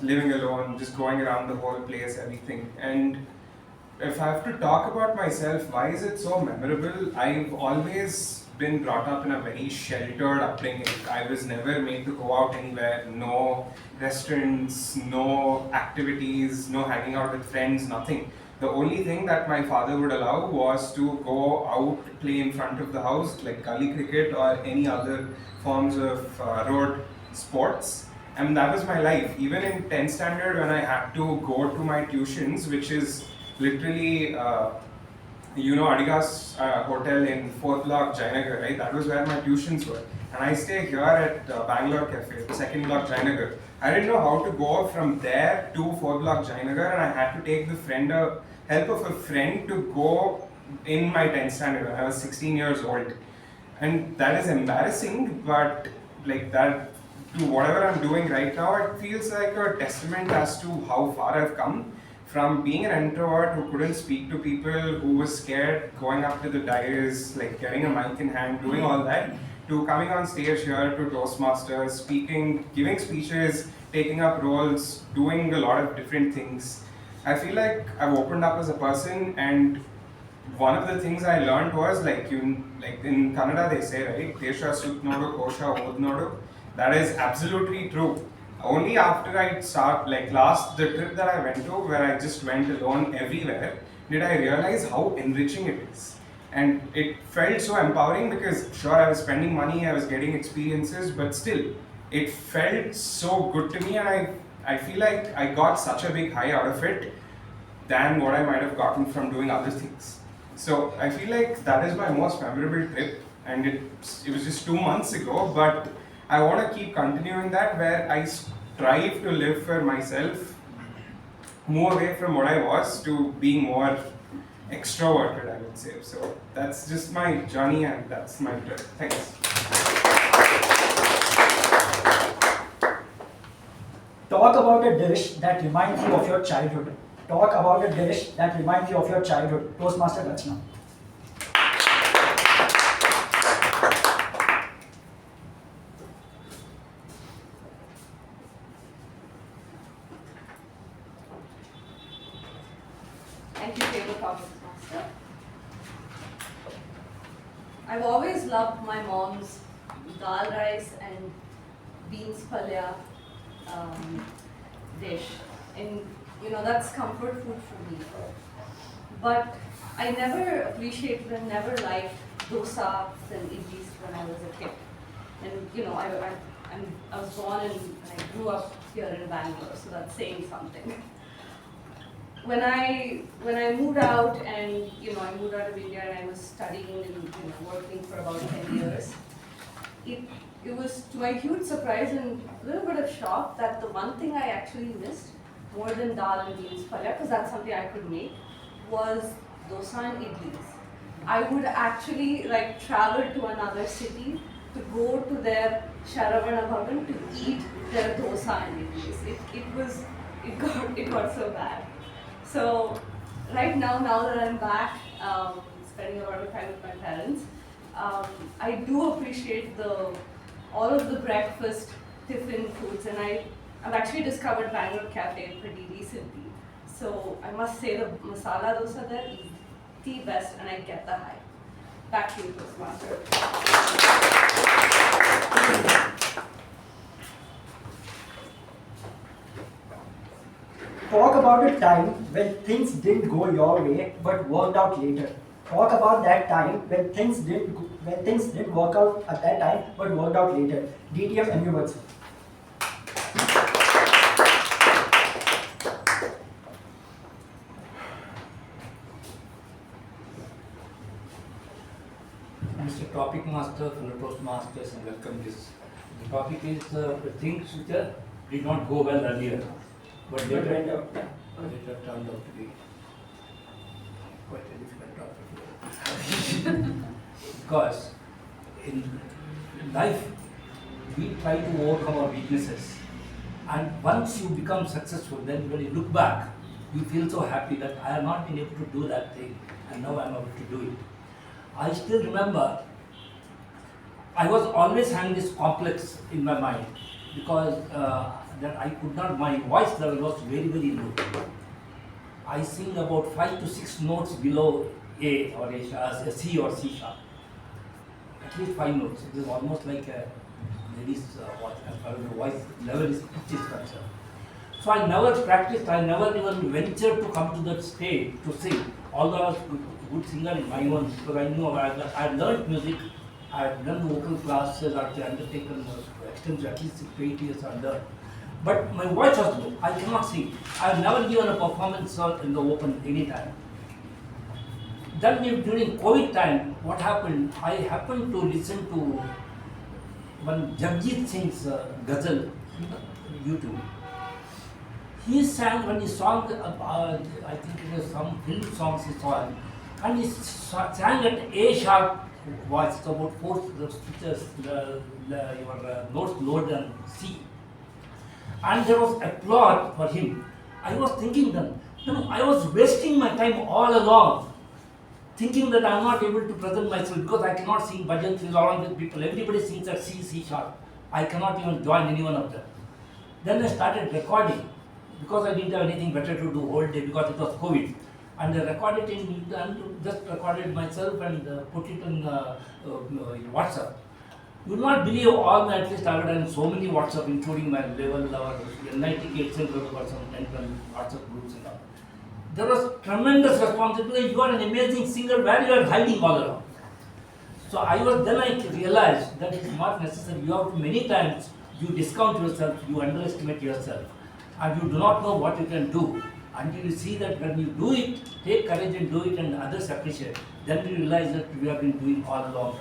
living alone, just going around the whole place, everything. And if I have to talk about myself, why is it so memorable? I've always been brought up in a very sheltered upbringing. I was never made to go out anywhere, no restaurants, no activities, no hanging out with friends, nothing. The only thing that my father would allow was to go out, play in front of the house, like gully cricket or any other forms of road sports. And that was my life. Even in 10th standard, when I had to go to my tuitions, which is literally, Adigas Hotel in 4th block, Jayanagar, right? That was where my tuitions were. And I stay here at Bangalore Cafe, 2nd block, Jayanagar. I didn't know how to go from there to 4th block, Jayanagar, and I had to take the help of a friend to go in my 10th standard when I was 16 years old. And that is embarrassing, but like that, to whatever I'm doing right now, it feels like a testament as to how far I've come. From being an introvert who couldn't speak to people, who was scared going up to the dais, like getting a mic in hand, doing all that, to coming on stage here to Toastmasters, speaking, giving speeches, taking up roles, doing a lot of different things. I feel like I've opened up as a person, and one of the things I learned was like in Kannada they say, right, Desha Sut Nodu, Kosha Od Nodu. That is absolutely true. Only after the trip that I went to, where I just went alone everywhere, did I realize how enriching it is. And it felt so empowering because sure, I was spending money, I was getting experiences, but still, it felt so good to me, and I feel like I got such a big high out of it than what I might have gotten from doing other things. So I feel like that is my most memorable trip, and it was just 2 months ago, but I want to keep continuing that, where I strive to live for myself, move away from what I was to being more extroverted, I would say. So that's just my journey, and that's my trip. Thanks. Talk about a dish that reminds you of your childhood. Talk about a dish that reminds you of your childhood. Toastmaster Rachana. Thank you, tabletop master. I've always loved my mom's dal rice and beans palya dish, and that's comfort food for me. But I never appreciated and never liked dosas and idlis when I was a kid. And I was born and I grew up here in Bangalore, so that's saying something. When I moved out, and I moved out of India and I was studying and working for about 10 years, it was to my huge surprise and a little bit of shock that the one thing I actually missed more than dal and beans palya, because that's something I could make, was dosa and idlis. I would actually travel to another city to go to their Sharavana Bhavan to eat their dosa and idlis. It got so bad. So right now that I'm back, spending a lot of time with my parents, I do appreciate all of the breakfast tiffin foods, and I've actually discovered Bangalore Cafe pretty recently. So I must say the masala dosa there is the best, and I get the hype. Back to you, Toastmaster. Talk about a time when things didn't go your way but worked out later. Talk about that time when things didn't work out at that time but worked out later. DTM MU Bhat. Mr. Topic Master, fellow Toastmasters, and welcome this. The topic is the things which did not go well earlier, but later turned out to be quite a difficult topic. Because in life, we try to overcome our weaknesses, and once you become successful, then when you look back, you feel so happy that I have not been able to do that thing and now I am able to do it. I still remember I was always having this complex in my mind because that I could not, my voice level was very, very low. I sing about 5 to 6 notes below A or A, C or C sharp. At least 5 notes. It is almost like a lady's voice as far as the voice level is pitch is concerned. So I never practiced, I never even ventured to come to that stage to sing. Although I was a good singer in my own, because I knew I had learned music, I had done vocal classes, I had undertaken extensive, at least 6 to 8 years I learned. But my voice was low, I cannot sing. I have never given a performance in the open any time. Then during COVID time, what happened, I happened to listen to one Jagjit Singh's ghazal on YouTube. He sang, when he sang, I think it was some film songs he sang, and he sang at A sharp voice, it's about 4 stitches, your notes lower than C. And there was applause for him. I was thinking then, I was wasting my time all along, thinking that I am not able to present myself because I cannot sing bhajans along with people. Everybody sings at C sharp. I cannot even join any one of them. Then I started recording because I didn't have anything better to do all day because it was COVID. And I recorded and just recorded myself and put it in WhatsApp. You will not believe all my, at least I have done so many WhatsApp, including my level or NITK itself, or some 10 WhatsApp groups and all. There was tremendous responsibility. You are an amazing singer, where you are hiding all around. So I realized that it's not necessary. You have to, many times you discount yourself, you underestimate yourself, and you do not know what you can do. Until you see that when you do it, take courage and do it, and others appreciate, then you realize that we have been doing all along.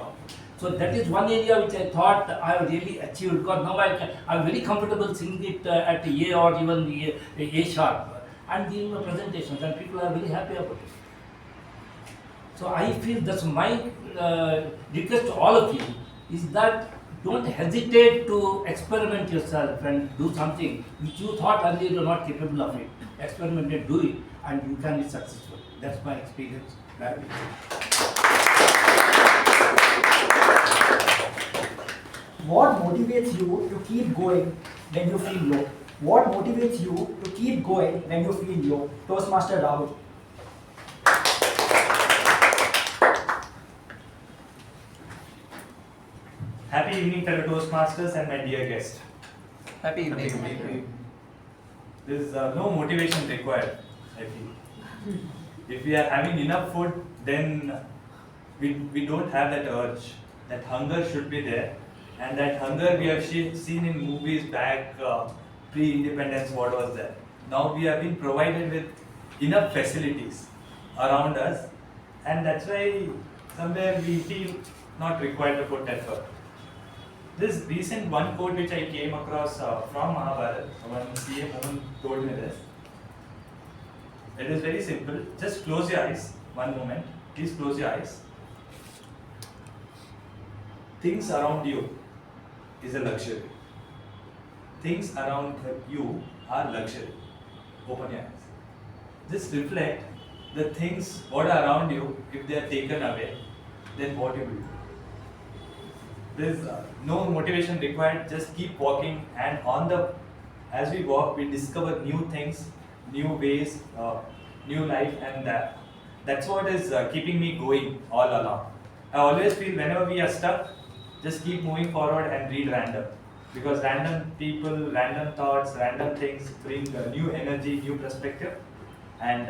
So that is one area which I thought I have really achieved, because now I'm very comfortable singing it at A or even A sharp and giving my presentations, and people are very happy about it. So I feel that's my request to all of you is that don't hesitate to experiment yourself and do something which you thought earlier you are not capable of it. Experiment and do it, and you can be successful. That's my experience. What motivates you to keep going when you feel low? What motivates you to keep going when you feel low? Toastmaster Rahul. Happy evening, fellow Toastmasters and my dear guest. Happy evening. There is no motivation required, I feel. If we are having enough food, then we don't have that urge. That hunger should be there. And that hunger we have seen in movies back pre-independence, what was there. Now we have been provided with enough facilities around us, and that's why somewhere we feel not required to put effort. This recent one quote which I came across from Mahabharata, one CM Mohan told me this. It is very simple. Just close your eyes. One moment. Please close your eyes. Things around you is a luxury. Things around you are luxury. Open your eyes. Just reflect the things what are around you. If they are taken away, then what you will do. There is no motivation required. Just keep walking, and as we walk, we discover new things, new ways, new life, and that's what is keeping me going all along. I always feel whenever we are stuck, just keep moving forward and read random, because random people, random thoughts, random things bring new energy, new perspective, and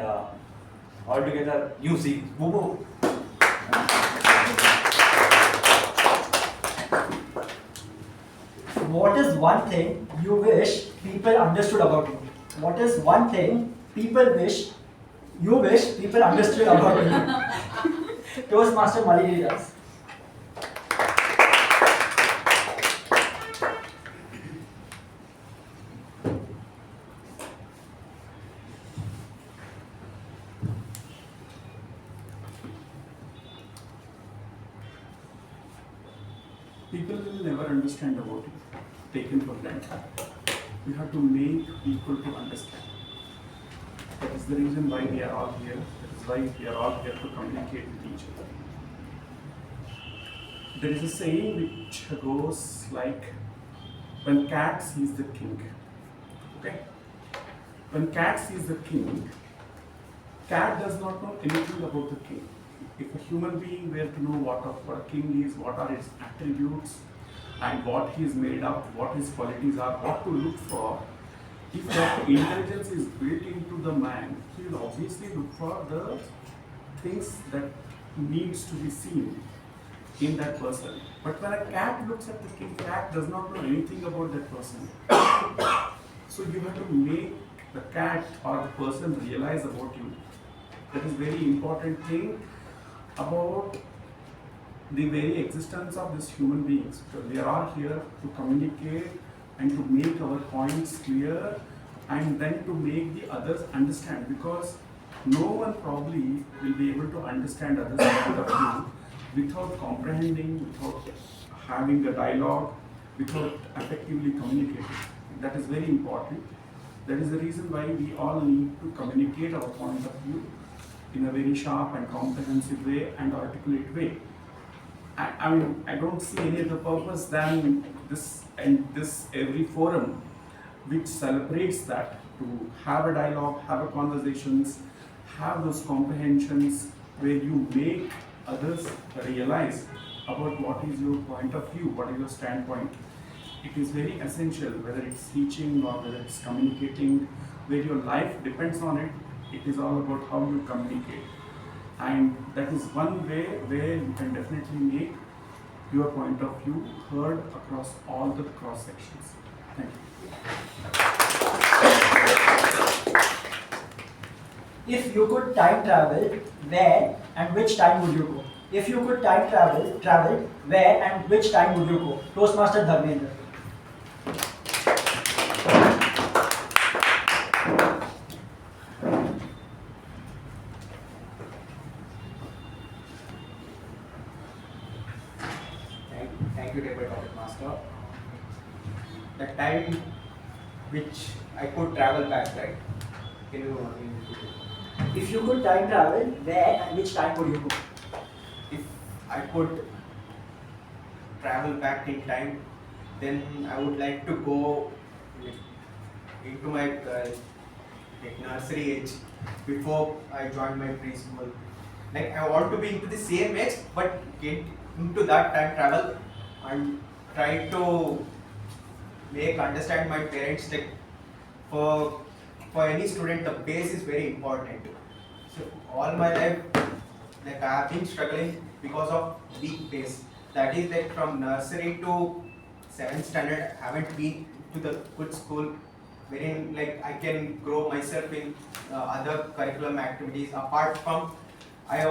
altogether new scenes. Woo-hoo. What is one thing you wish people understood about you? What is one thing you wish people understood about you? Toastmaster Malagiri does. People will never understand about it, taken for granted. We have to make people to understand. That is the reason why we are all here. That is why we are all here to communicate with each other. There is a saying which goes like, when cat sees the king. Okay? When cat sees the king, cat does not know anything about the king. If a human being were to know what a king is, what are his attributes, and what he is made of, what his qualities are, what to look for, if that intelligence is built into the man, he will obviously look for the things that needs to be seen in that person. But when a cat looks at the king, cat does not know anything about that person. So you have to make the cat or the person realize about you. That is very important thing about the very existence of these human beings, because we are all here to communicate and to make our points clear and then to make the others understand, because no one probably will be able to understand others' point of view without comprehending, without having a dialogue, without effectively communicating. That is very important. That is the reason why we all need to communicate our point of view in a very sharp and comprehensive way and articulate way. I mean, I don't see any other purpose than this every forum which celebrates that, to have a dialogue, have a conversations, have those comprehensions where you make others realize about what is your point of view, what is your standpoint. It is very essential, whether it's teaching or whether it's communicating, where your life depends on it. It is all about how you communicate. And that is one way where you can definitely make your point of view heard across all the cross sections. Thank you. If you could time travel, where and which time would you go? If you could time travel, where and which time would you go? Toastmaster Dharmender. Thank you, Deepa Master. The time which I could travel back, right? Can you If you could time travel, where and which time would you go? If I could travel back in time, then I would like to go into my nursery age before I joined my preschool. Like, I want to be into the same age, but get into that time travel and try to make understand my parents, like, for any student the base is very important. So all my life, like, I have been struggling because of weak base. That is, like, from nursery to 7th standard, I haven't been to the good school wherein, like, I can grow myself in other curriculum activities. Apart from, the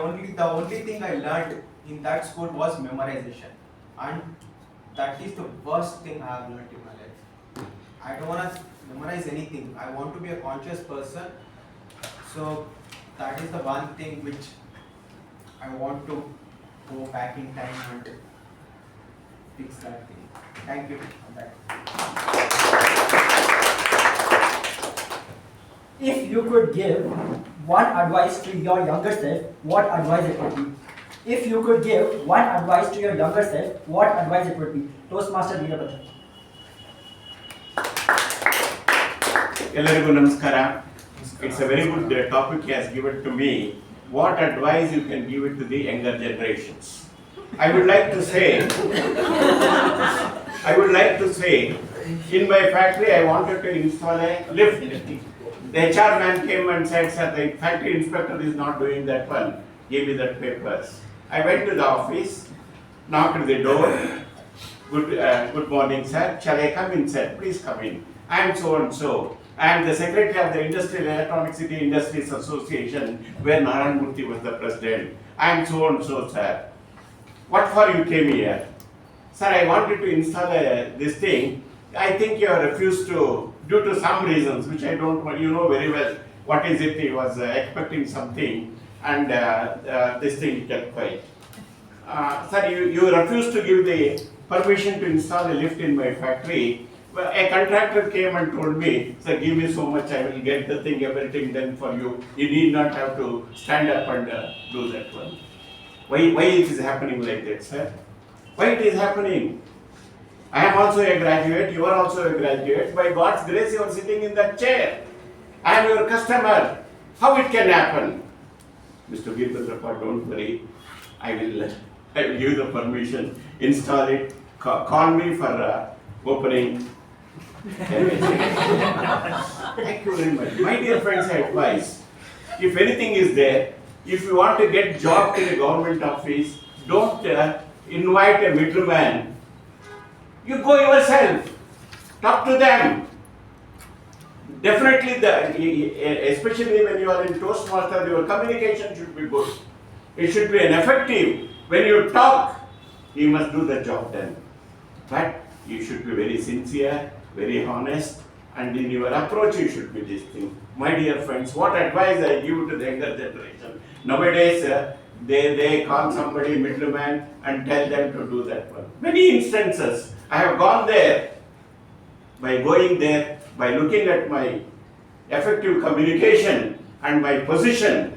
only thing I learned in that school was memorization, and that is the worst thing I have learned in my life. I don't want to memorize anything. I want to be a conscious person. So that is the one thing which I want to go back in time and fix that thing. Thank you for that. If you could give one advice to your younger self, what advice it would be? If you could give one advice to your younger self, what advice it would be? Toastmaster Veerabhadrappa. Ellarigu namaskara. It's a very good topic he has given to me. What advice you can give it to the younger generations? I would like to say, in my factory I wanted to install a lift. The HR man came and said, sir, the factory inspector is not doing that well. Give me that papers. I went to the office, knocked at the door. Good morning, sir. Shall I come in, sir? Please come in. I am so and so. I am the secretary of the Industrial Electronic City Industries Association, where Narayan Murthy was the president. I am so and so, sir. What for you came here? Sir, I wanted to install this thing. I think you have refused to, due to some reasons, which I don't know, you know very well. What is it? He was expecting something, and this thing kept quiet. Sir, you refused to give the permission to install a lift in my factory. A contractor came and told me, sir, give me so much, I will get the thing, everything done for you. You need not have to stand up and do that one. Why it is happening like that, sir? Why it is happening? I am also a graduate, you are also a graduate. By God's grace, you are sitting in that chair. I am your customer. How it can happen? Mr. Veerabhadrappa, don't worry. I will give the permission, install it, call me for opening. Thank you very much. My dear friends, I advise, if anything is there, if you want to get job to the government office, don't invite a middleman. You go yourself, talk to them. Definitely, especially when you are in Toastmasters, your communication should be good. It should be an effective. When you talk, you must do the job done. But you should be very sincere, very honest, and in your approach you should be this thing. My dear friends, what advice I give to the younger generation? Nowadays, they call somebody middleman and tell them to do that one. Many instances, I have gone there. By going there, by looking at my effective communication and my position,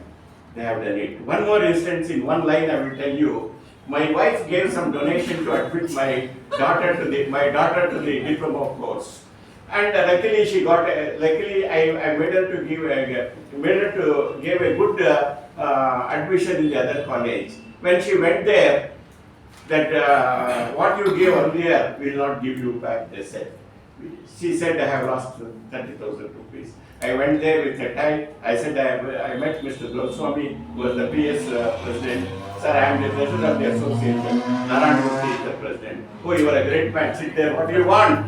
they have done it. One more instance, in one line I will tell you. My wife gave some donation to admit my daughter to the diploma course, and luckily she got. Luckily, I made her to give a good admission in the other college. When she went there, that what you gave earlier will not give you back. They said. She said, I have lost 30,000 rupees. I went there with a tie. I said, I met Mr. Goswami, who was the PS president. Sir, I am the president of the association. Narayana is the president. Oh, you are a great man. Sit there. What do you want?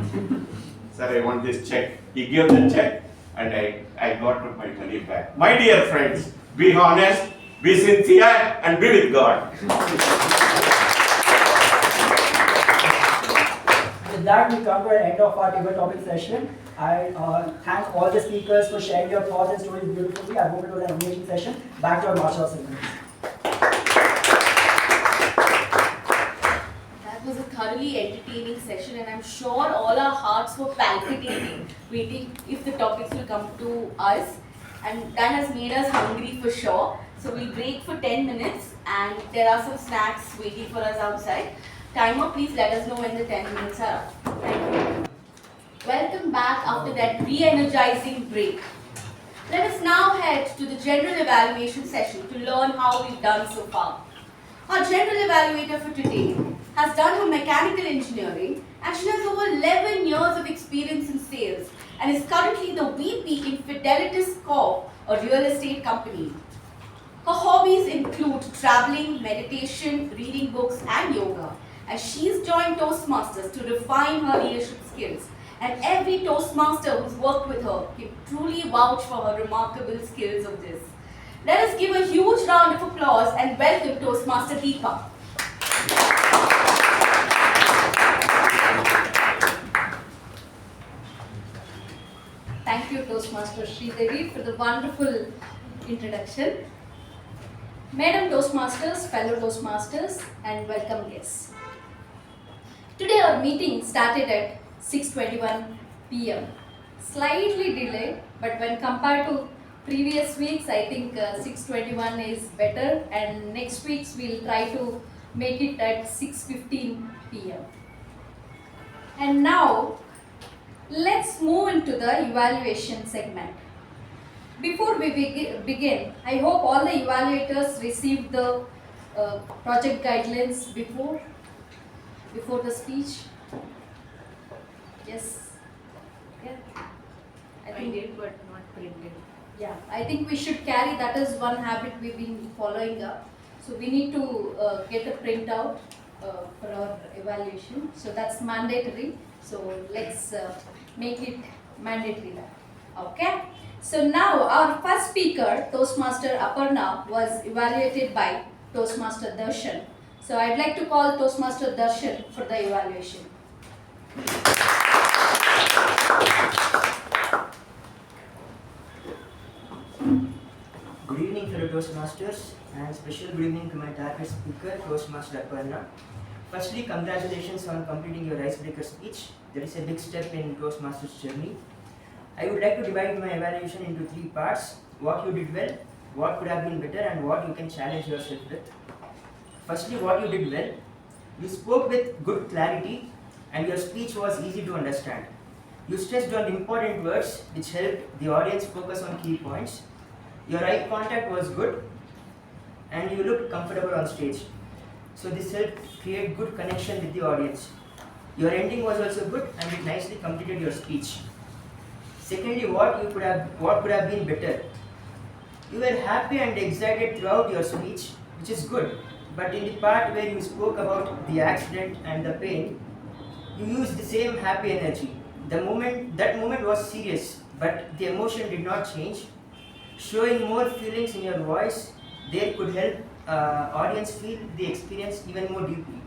Sir, I want this check. He gave the check and I got my money back. My dear friends, be honest, be sincere, and be with God. With that, we come to the end of our table topic session. I thank all the speakers for sharing your thoughts and stories beautifully. I hope it was an amazing session. Back to our martial ceremonies. That was a thoroughly entertaining session, and I'm sure all our hearts were palpitating, waiting if the topics will come to us. And that has made us hungry for sure. So we'll break for 10 minutes, and there are some snacks waiting for us outside. Timer, please let us know when the 10 minutes are up. Thank you. Welcome back after that re-energizing break. Let us now head to the general evaluation session to learn how we've done so far. Our general evaluator for today has done her mechanical engineering and she has over 11 years of experience in sales and is currently the VP in Fidelitas Corp, a real estate company. Her hobbies include traveling, meditation, reading books and yoga. And she's joined Toastmasters to refine her leadership skills. And every Toastmaster who's worked with her can truly vouch for her remarkable skills of this. Let us give a huge round of applause and welcome Toastmaster Deepa. Thank you, Toastmaster Shreedevi, for the wonderful introduction. Madam Toastmasters, fellow Toastmasters, and welcome guests. Today our meeting started at 6:21 p.m. Slightly delayed, but when compared to previous weeks, I think 6:21 is better, and next week's we'll try to make it at 6:15 p.m. And now, let's move into the evaluation segment. Before we begin, I hope all the evaluators received the project guidelines before the speech. Yes. Yeah. I did, but not printed. Yeah, I think we should carry that as one habit we've been following up. So we need to get a printout for our evaluation. So that's mandatory. So let's make it mandatory now. Okay. So now our first speaker, Toastmaster Aparna, was evaluated by Toastmaster Darshan. So I'd like to call Toastmaster Darshan for the evaluation. Good evening, fellow Toastmasters, and special good evening to my target speaker, Toastmaster Aparna. Firstly, congratulations on completing your icebreaker speech. That is a big step in Toastmasters journey. I would like to divide my evaluation into 3 parts: what you did well, what could have been better, and what you can challenge yourself with. Firstly, what you did well. You spoke with good clarity and your speech was easy to understand. You stressed on important words which helped the audience focus on key points. Your eye contact was good and you looked comfortable on stage. So this helped create good connection with the audience. Your ending was also good and it nicely completed your speech. Secondly, what could have been better? You were happy and excited throughout your speech, which is good. But in the part where you spoke about the accident and the pain, you used the same happy energy. That moment was serious, but the emotion did not change. Showing more feelings in your voice, there could help audience feel the experience even more deeply.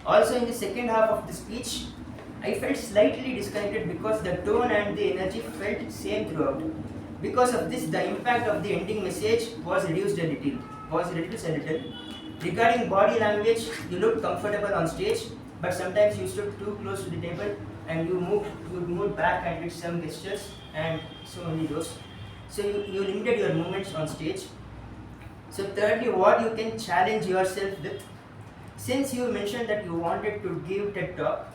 Also, in the second half of the speech, I felt slightly disconnected because the tone and the energy felt same throughout. Because of this, the impact of the ending message was reduced a little. Regarding body language, you looked comfortable on stage, but sometimes you stood too close to the table and you moved back and did some gestures and so only those. So you limited your movements on stage. So thirdly, what you can challenge yourself with. Since you mentioned that you wanted to give TED Talk,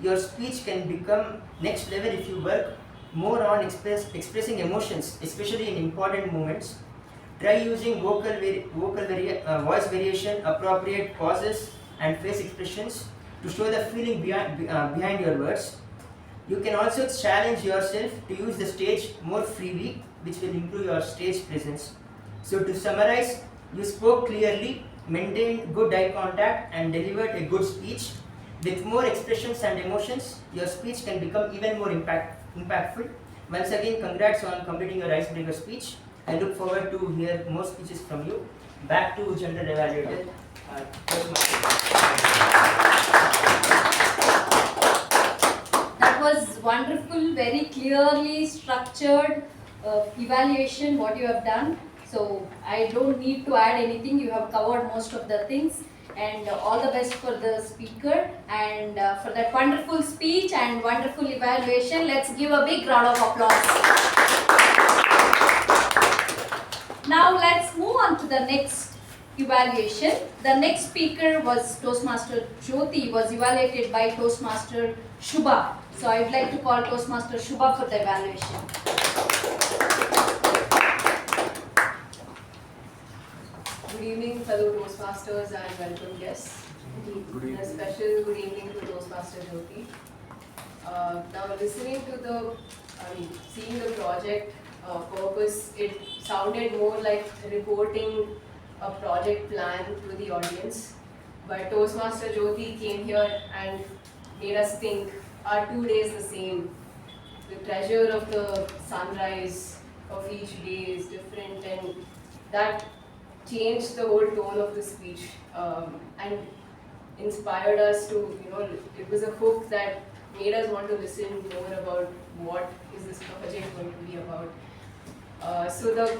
your speech can become next level if you work more on expressing emotions, especially in important moments. Try using voice variation, appropriate pauses, and face expressions to show the feeling behind your words. You can also challenge yourself to use the stage more freely, which will improve your stage presence. So to summarize, you spoke clearly, maintained good eye contact, and delivered a good speech. With more expressions and emotions, your speech can become even more impactful. Once again, congrats on completing your icebreaker speech. I look forward to hear more speeches from you. Back to General Evaluator. That was wonderful, very clearly structured evaluation what you have done. So I don't need to add anything. You have covered most of the things. And all the best for the speaker and for that wonderful speech and wonderful evaluation. Let's give a big round of applause. Now let's move on to the next evaluation. The next speaker was Toastmaster Jyothi, was evaluated by Toastmaster Shubha. So I would like to call Toastmaster Shubha for the evaluation. Good evening, fellow Toastmasters and welcome guests. And a special good evening to Toastmaster Jyothi. Now listening to seeing the project purpose, it sounded more like reporting a project plan to the audience. But Toastmaster Jyothi came here and made us think, are 2 days the same? The treasure of the sunrise of each day is different, and that changed the whole tone of the speech and inspired us to, it was a hook that made us want to listen more about what is this project going to be about. So the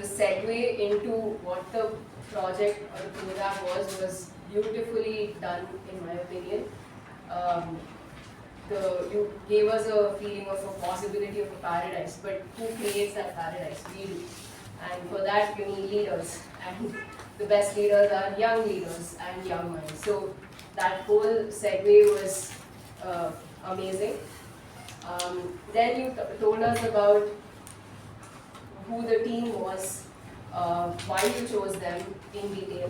segue into what the project or the program was beautifully done in my opinion. You gave us a feeling of a possibility of a paradise, but who creates that paradise? We do. And for that you need leaders, and the best leaders are young leaders and young minds. So that whole segue was amazing. Then you told us about who the team was, why you chose them in detail,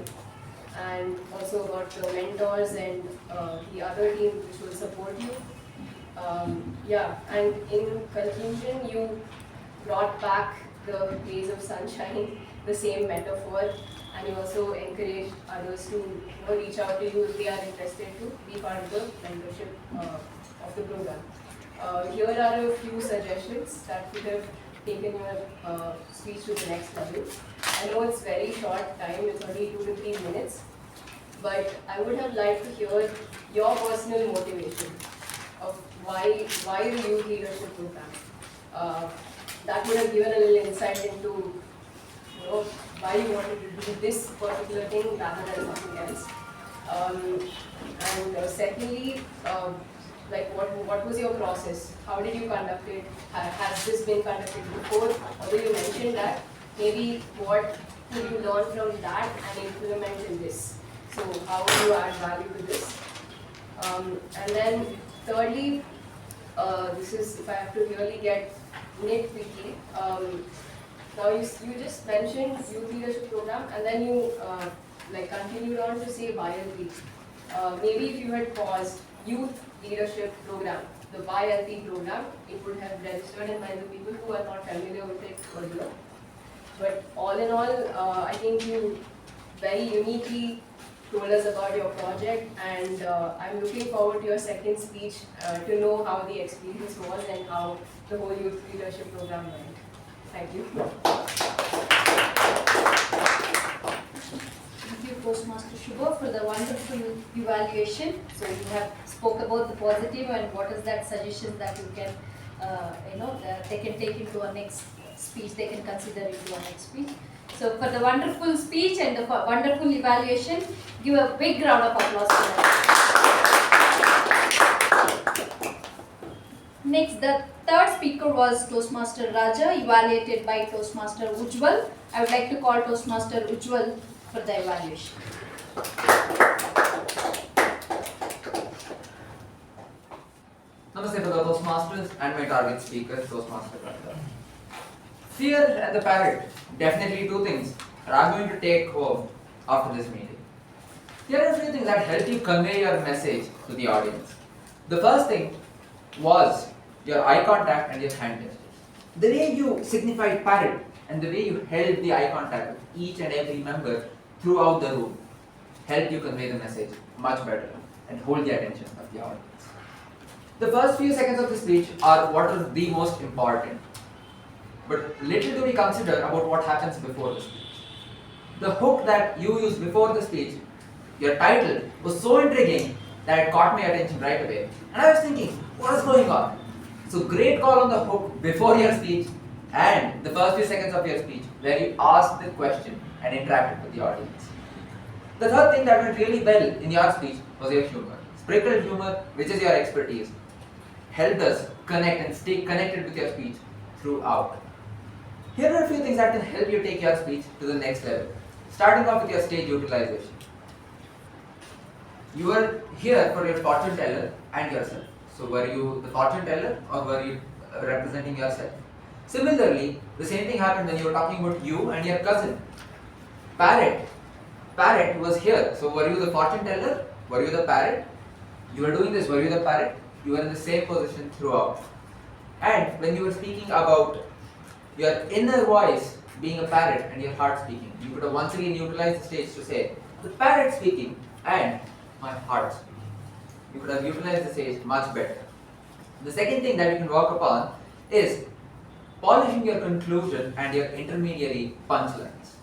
and also about the mentors and the other team which will support you. And in conclusion, you brought back the rays of sunshine, the same metaphor, and you also encouraged others to reach out to you if they are interested to be part of the mentorship of the program. Here are a few suggestions that could have taken your speech to the next level. I know it's very short time, it's only 2 to 3 minutes, but I would have liked to hear your personal motivation of why the youth leadership program. That would have given a little insight into why you wanted to do this particular thing rather than something else. And secondly, like what was your process? How did you conduct it? Has this been conducted before? Although you mentioned that, maybe what could you learn from that and implement in this? So how will you add value to this? And then thirdly, this is if I have to really get nitpicky. Now you just mentioned youth leadership program, and then you like continued on to say YLP. Maybe if you had paused youth leadership program, the YLP program, it would have registered in mind the people who are not familiar with it earlier. But all in all, I think you very uniquely told us about your project, and I'm looking forward to your second speech to know how the experience was and how the whole youth leadership program went. Thank you. Thank you, Toastmaster Shubha, for the wonderful evaluation. So you have spoke about the positive and what is that suggestion that you can, they can take into our next speech, they can consider into our next speech. So for the wonderful speech and the wonderful evaluation, give a big round of applause for that. Next, the third speaker was Toastmaster Raja, evaluated by Toastmaster Ujwal. I would like to call Toastmaster Ujwal for the evaluation. Namaste for the Toastmasters and my target speaker, Toastmaster Raja. Fear and the parrot, definitely two things that I'm going to take home after this meeting. Here are a few things that help you convey your message to the audience. The first thing was your eye contact and your hand gestures. The way you signified parrot and the way you held the eye contact with each and every member throughout the room helped you convey the message much better and hold the attention of the audience. The first few seconds of the speech are what is the most important. But little do we consider about what happens before the speech. The hook that you used before the speech, your title, was so intriguing that it caught my attention right away. And I was thinking, what is going on? So great call on the hook before your speech and the first few seconds of your speech where you asked the question and interacted with the audience. The third thing that went really well in your speech was your humor. Sprinkled humor, which is your expertise, helped us connect and stay connected with your speech throughout. Here are a few things that can help you take your speech to the next level. Starting off with your stage utilization. You were here for your fortune teller and yourself. So were you the fortune teller or were you representing yourself? Similarly, the same thing happened when you were talking about you and your cousin. Parrot was here. So were you the fortune teller? Were you the parrot? You were doing this, were you the parrot? You were in the same position throughout. And when you were speaking about your inner voice being a parrot and your heart speaking, you could have once again utilized the stage to say, the parrot speaking and my heart speaking. You could have utilized the stage much better. The second thing that you can work upon is polishing your conclusion and your intermediary punchlines.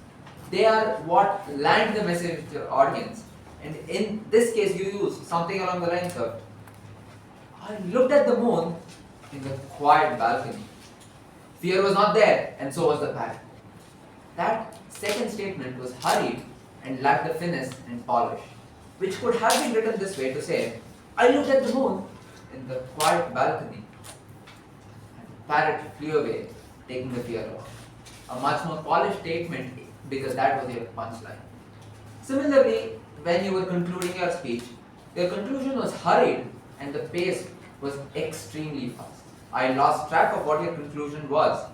They are what land the message to your audience. And in this case, you use something along the lines of, I looked at the moon in the quiet balcony. Fear was not there, and so was the parrot. That second statement was hurried and lacked the finesse and polish, which could have been written this way to say, I looked at the moon in the quiet balcony, and the parrot flew away, taking the fear off. A much more polished statement because that was your punchline. Similarly, when you were concluding your speech, your conclusion was hurried and the pace was extremely fast. I lost track of what your conclusion was,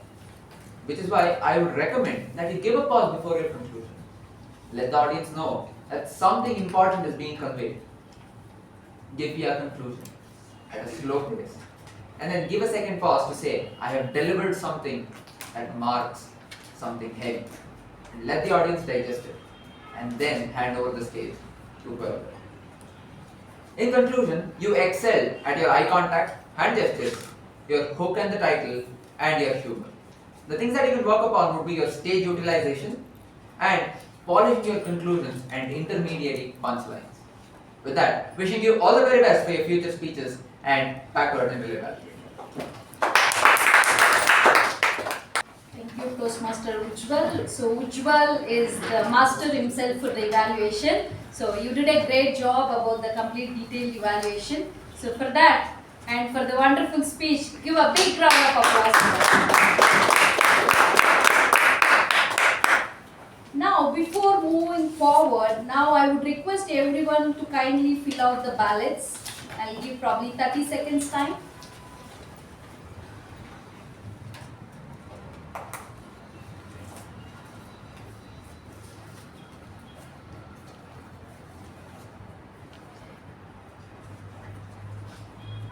which is why I would recommend that you give a pause before your conclusion. Let the audience know that something important is being conveyed. Give your conclusion at a slow pace. And then give a second pause to say, I have delivered something that marks something heavy. And let the audience digest it. And then hand over the stage to whoever. In conclusion, you excelled at your eye contact, hand gestures, your hook and the title, and your humor. The things that you can work upon would be your stage utilization and polishing your conclusions and intermediary punchlines. With that, wishing you all the very best for your future speeches and backwards and will evaluate. Thank you, Toastmaster Ujwal. So Ujwal is the master himself for the evaluation. So you did a great job about the complete detailed evaluation. So for that and for the wonderful speech, give a big round of applause. Now, before moving forward, now I would request everyone to kindly fill out the ballots. I'll give probably 30 seconds time.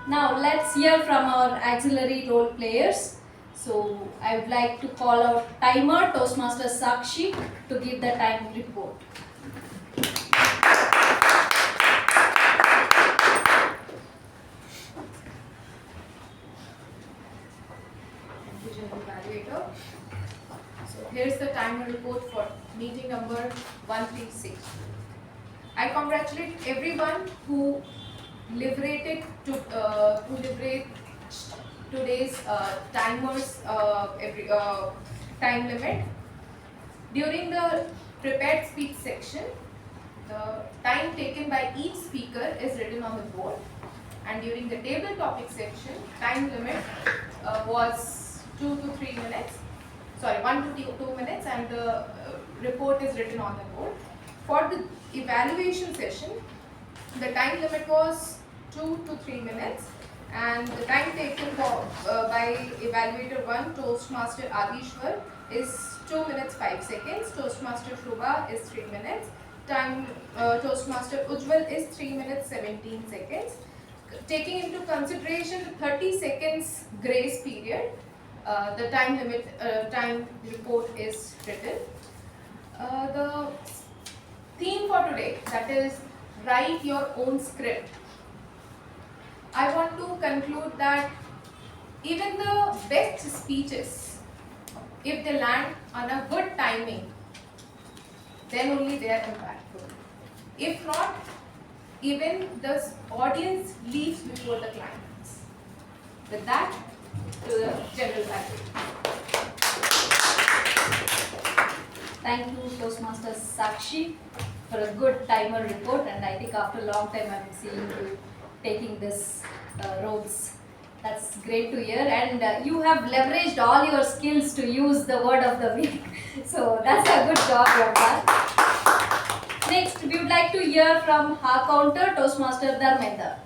Now, let's hear from our auxiliary role players. So, I would like to call out timer, Toastmaster Sakshi, to give the time report. Thank you, General Evaluator. So here's the time report for meeting number 136. I congratulate everyone who liberated today's timers time limit. During the prepared speech section, the time taken by each speaker is written on the board, and during the table topic section, time limit was 2 to 3 minutes. Sorry, 1 to 2 minutes, and the report is written on the board. For the evaluation session, the time limit was 2 to 3 minutes, and the time taken by evaluator 1, Toastmaster Adishwar, is 2 minutes 5 seconds. Toastmaster Shubha is 3 minutes. Toastmaster Ujwal is 3 minutes 17 seconds. Taking into consideration the 30 seconds grace period, the time report is written. The theme for today, that is write your own script. I want to conclude that even the best speeches, if they land on a good timing, then only they are impactful. If not, even the audience leaves before the climax. With that, to the general faculty. Thank you, Toastmaster Sakshi, for a good timer report, and I think after a long time I'm seeing you taking this roles. That's great to hear, and you have leveraged all your skills to use the word of the week. So that's a good job you have done. Next, we would like to hear from our counter, Toastmaster Dharmender.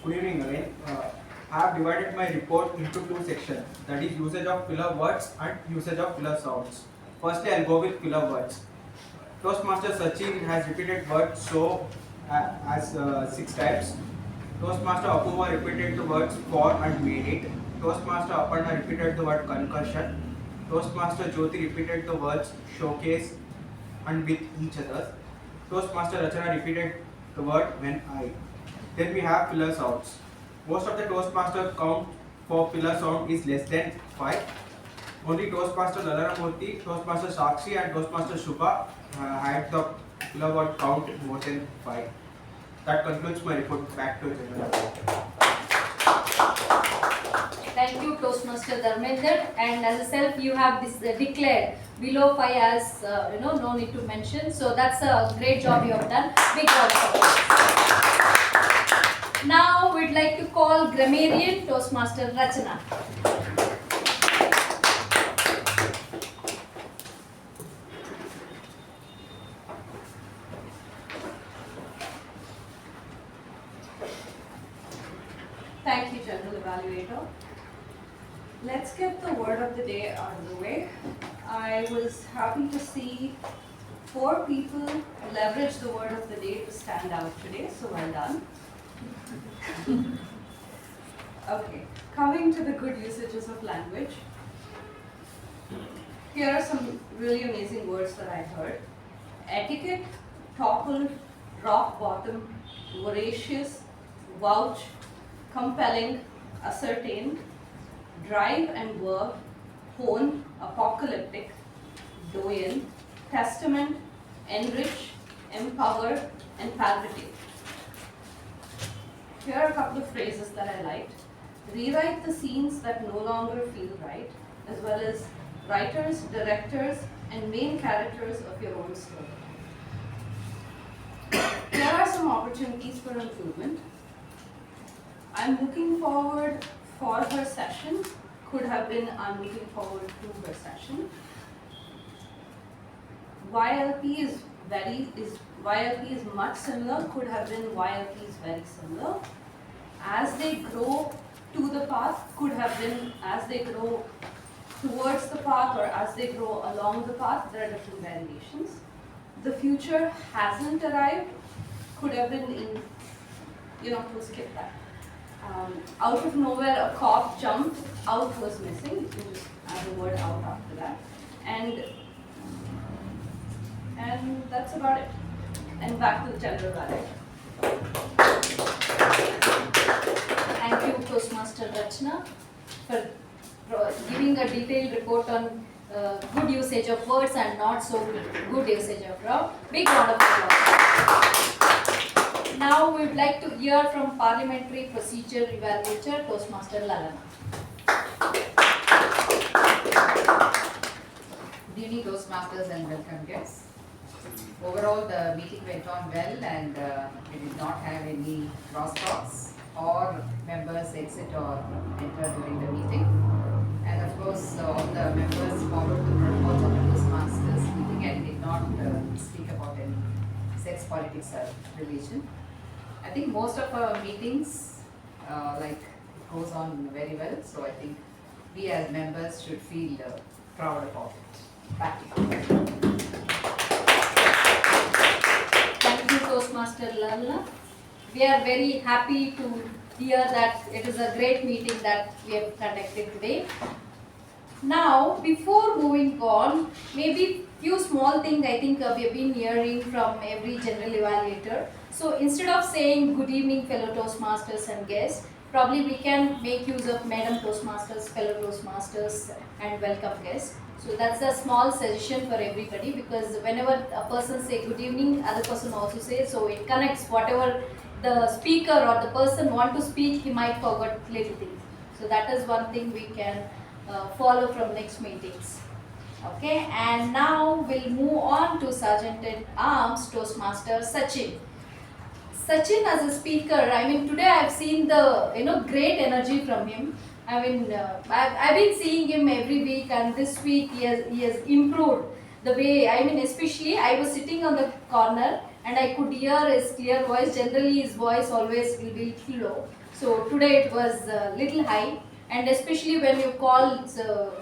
Good evening again. I have divided my report into two sections, that is usage of filler words and usage of filler sounds. Firstly, I will go with filler words. Toastmaster Sachin has repeated words so as 6 times. Toastmaster Apoorva repeated the words for and made it. Toastmaster Aparna repeated the word concussion. Toastmaster Jyothi repeated the words showcase and with each other. Toastmaster Rachana repeated the word when I. Then we have filler sounds. Most of the Toastmaster count for filler sound is less than 5. Only Toastmaster Lalana, Toastmaster Sakshi and Toastmaster Shubha had the filler word count more than 5. That concludes my report. Back to General. Thank you, Toastmaster Dharmender. And as a self, you have declared below 5 as no need to mention. So that's a great job you have done. Big round of applause. Now we'd like to call Grammarian, Toastmaster Rachana. Thank you, General Evaluator. Let's get the word of the day out of the way. I was happy to see 4 people leverage the word of the day to stand out today, so well done. Okay, coming to the good usages of language. Here are some really amazing words that I heard. Etiquette, topple, rock bottom, voracious, vouch, compelling, ascertain, drive and verb, hone, apocalyptic, doyen, testament, enrich, empower, and palpitate. Here are a couple of phrases that I liked. Rewrite the scenes that no longer feel right, as well as writers, directors, and main characters of your own story. Here are some opportunities for improvement. I'm looking forward for her session. Could have been I'm looking forward to her session. YLP is much similar. Could have been YLP is very similar. As they grow to the path, could have been as they grow towards the path or as they grow along the path. There are different variations. The future hasn't arrived. Could have been in, we'll skip that. Out of nowhere, a cop jumped. Out was missing. You can just add the word out after that. And that's about it. And back to the general ballot. Thank you, Toastmaster Rachana, for giving a detailed report on good usage of words and not so good usage of verb. Big round of applause. Now we would like to hear from Parliamentary Procedure Evaluator, Toastmaster Lalana. Good evening, Toastmasters, and welcome guests. Overall, the meeting went on well, and we did not have any crosstalks or members exit or enter during the meeting. And of course, all the members followed the protocols of the Toastmasters meeting and did not speak about any sex, politics, or religion. I think most of our meetings, goes on very well. So I think we as members should feel proud about it. Back to you. Thank you, Toastmaster Lalana. We are very happy to hear that it is a great meeting that we have conducted today. Now, before moving on, maybe few small things I think we have been hearing from every general evaluator. So instead of saying good evening fellow Toastmasters and guests, probably we can make use of Madam Toastmasters, fellow Toastmasters and welcome guests. So that's a small suggestion for everybody, because whenever a person say good evening, other person also says, so it connects whatever the speaker or the person want to speak, he might forget little things. So that is one thing we can follow from next meetings. Okay, and now we'll move on to Sergeant at Arms, Toastmaster Sachin. Sachin as a speaker, I mean today I've seen the great energy from him. I mean I've been seeing him every week, and this week he has improved the way, I mean especially I was sitting on the corner and I could hear his clear voice. Generally his voice always will be little low. So today it was little high, and especially when you call the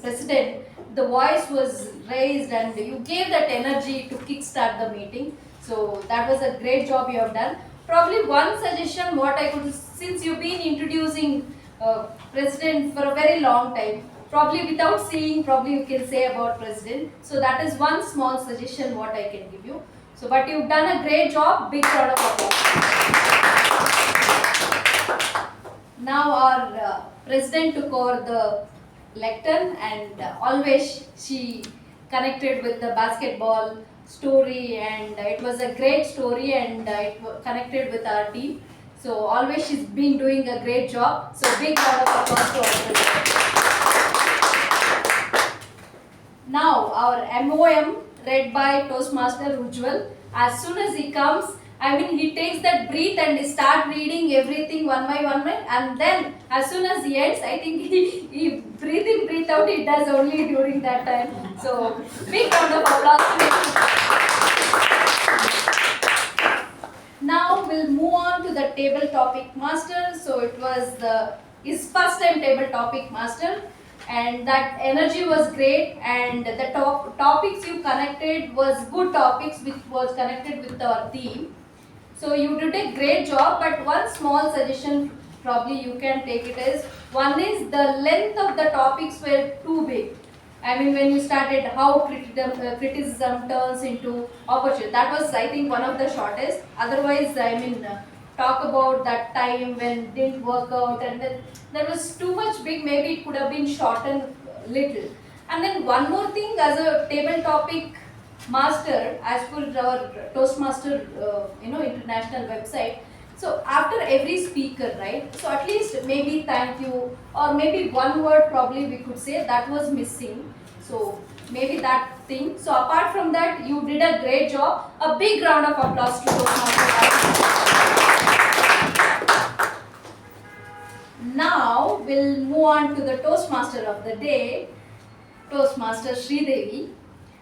president, the voice was raised and you gave that energy to kickstart the meeting. So that was a great job you have done. Probably one suggestion what I could, since you've been introducing president for a very long time, probably without seeing, probably you can say about president. So that is one small suggestion what I can give you. So but you've done a great job, big round of applause. Now our president took over the lectern, and always she connected with the basketball story, and it was a great story, and it connected with our team. So always she's been doing a great job. So big round of applause to our president. Now our MOM read by Toastmaster Ujwal. As soon as he comes, I mean he takes that breath and he start reading everything one by one, and then as soon as he ends, I think he breathe in, breathe out, he does only during that time. So big round of applause to him. Now we'll move on to the table topic master. So it was his first time table topic master, and that energy was great, and the topics you connected was good topics which was connected with our theme. So you did a great job, but one small suggestion probably you can take it as, one is the length of the topics were too big. I mean when you started how criticism turns into opportunity, that was I think one of the shortest. Otherwise I mean talk about that time when didn't work out, and then that was too much big, maybe it could have been shortened little. And then one more thing, as a table topic master as per our Toastmaster, international website. So after every speaker, right? So at least maybe thank you or maybe one word probably we could say that was missing. So maybe that thing. So apart from that, you did a great job. A big round of applause to Toastmaster. Now we'll move on to the Toastmaster of the day, Toastmaster Shreedevi.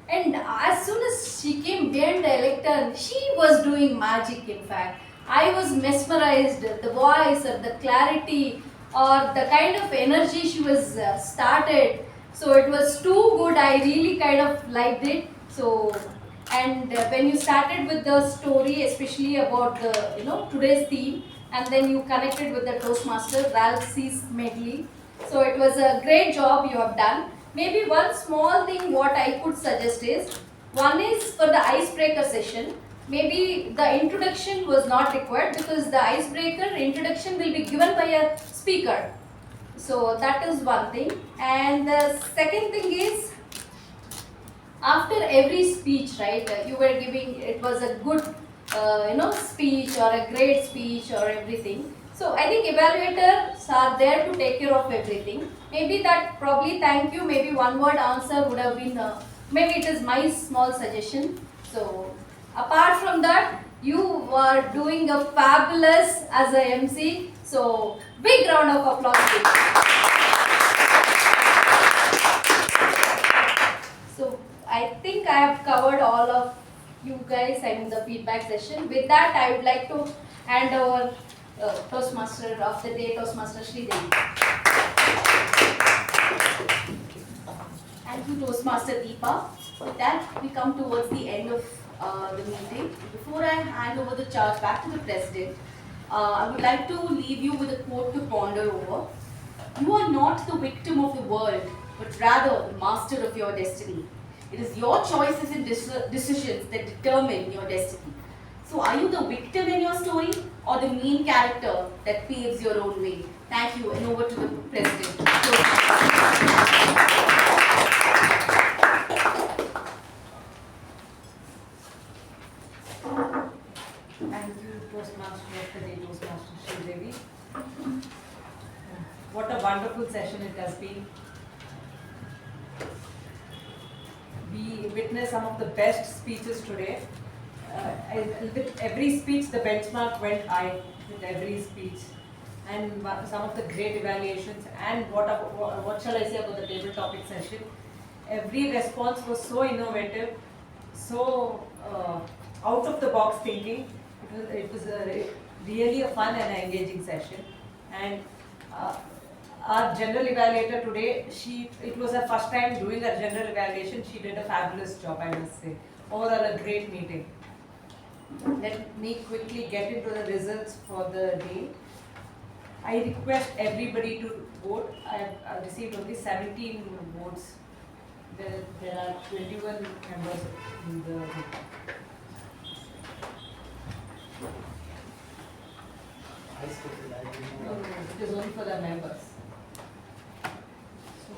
And as soon as she came behind the lectern, she was doing magic in fact. I was mesmerized, the voice or the clarity or the kind of energy she was started. So it was too good, I really kind of liked it. So, and when you started with the story, especially about the, today's theme, and then you connected with the Toastmaster, Ralph's medley. So it was a great job you have done. Maybe one small thing what I could suggest is, one is for the icebreaker session, maybe the introduction was not required because the icebreaker introduction will be given by a speaker. So that is one thing. And the second thing is, after every speech, right, you were giving, it was a good speech or a great speech or everything. So I think evaluators are there to take care of everything. Maybe that probably thank you, maybe one word answer would have been, maybe it is my small suggestion. So apart from that, you are doing a fabulous as a MC. So big round of applause. So I think I have covered all of you guys in the feedback session. With that, I would like to hand over Toastmaster of the day, Toastmaster Shreedevi. Thank you, Toastmaster Deepa. With that, we come towards the end of the meeting. Before I hand over the charge back to the President, I would like to leave you with a quote to ponder over. You are not the victim of the world, but rather the master of your destiny. It is your choices and decisions that determine your destiny. So are you the victim in your story or the main character that paves your own way? Thank you, and over to the President. Thank you, Toastmaster of the day, Toastmaster Shreedevi. What a wonderful session it has been. We witnessed some of the best speeches today. With every speech, the benchmark went high with every speech, and some of the great evaluations. And what shall I say about the table topic session? Every response was so innovative, so out of the box thinking. It was really a fun and engaging session. And our general evaluator today, it was her first time doing a general evaluation. She did a fabulous job, I must say. Overall, a great meeting. Let me quickly get into the results for the day. I request everybody to vote. I have received only 17 votes. There are 21 members in the group. No, it is only for the members. So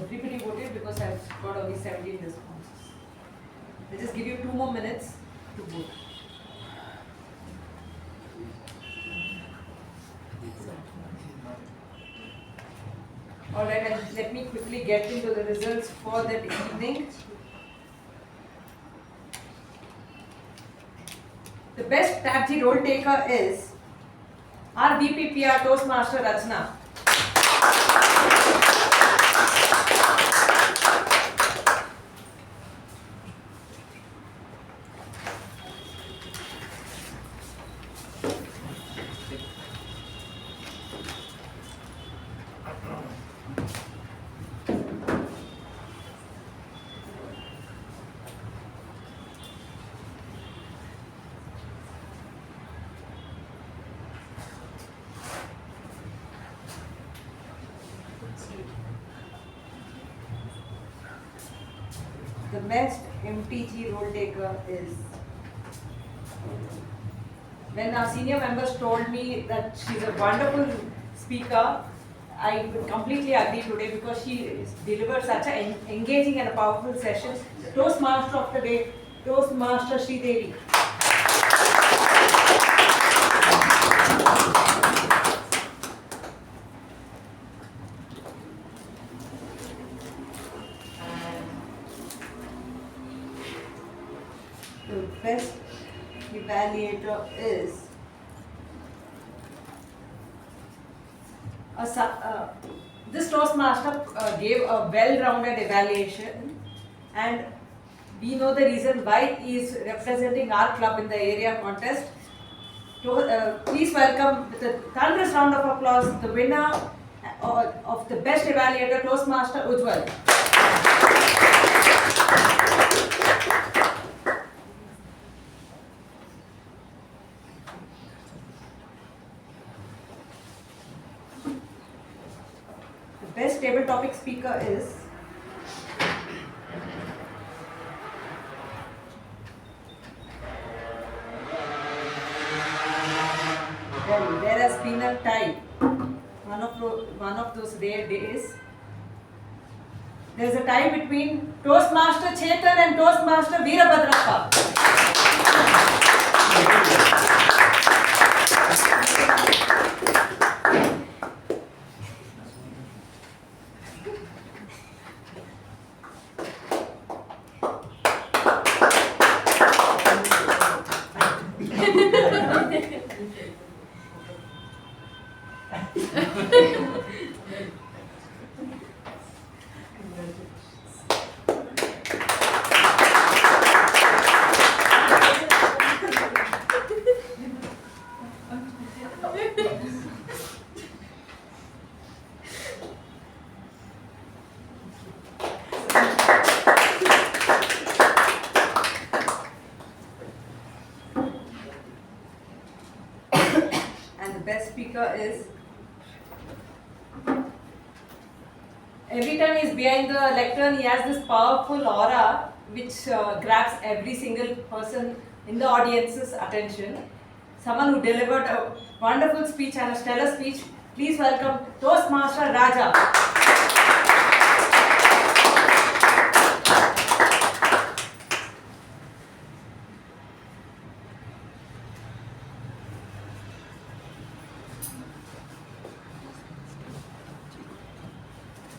everybody voted because I've got only 17 responses. I'll just give you 2 more minutes to vote. Alright, and let me quickly get into the results for that evening. The best TAPG role taker is our BPPR Toastmaster Rachana. The best MTG role taker is, when our senior members told me that she's a wonderful speaker, I completely agree today because she delivered such an engaging and a powerful session. The Toastmaster of the day, Toastmaster Shreedevi. The best evaluator is this Toastmaster gave a well-rounded evaluation, and we know the reason why he is representing our club in the area contest. Please welcome with a thunderous round of applause the winner of the best evaluator, Toastmaster Ujwal. The best table topic speaker is well, there has been a tie. One of those rare days. There is a tie between Toastmaster Chethan and Toastmaster Veerabhadrappa. Best speaker is, every time he's behind the lectern, he has this powerful aura which grabs every single person in the audience's attention. Someone who delivered a wonderful speech and a stellar speech. Please welcome Toastmaster Raja.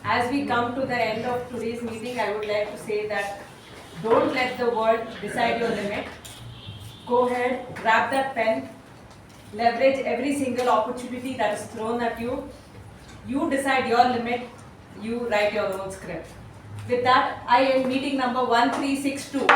As we come to the end of today's meeting, I would like to say that don't let the world decide your limit. Go ahead, grab that pen, leverage every single opportunity that is thrown at you. You decide your limit, you write your own script. With that, I end meeting number 1362.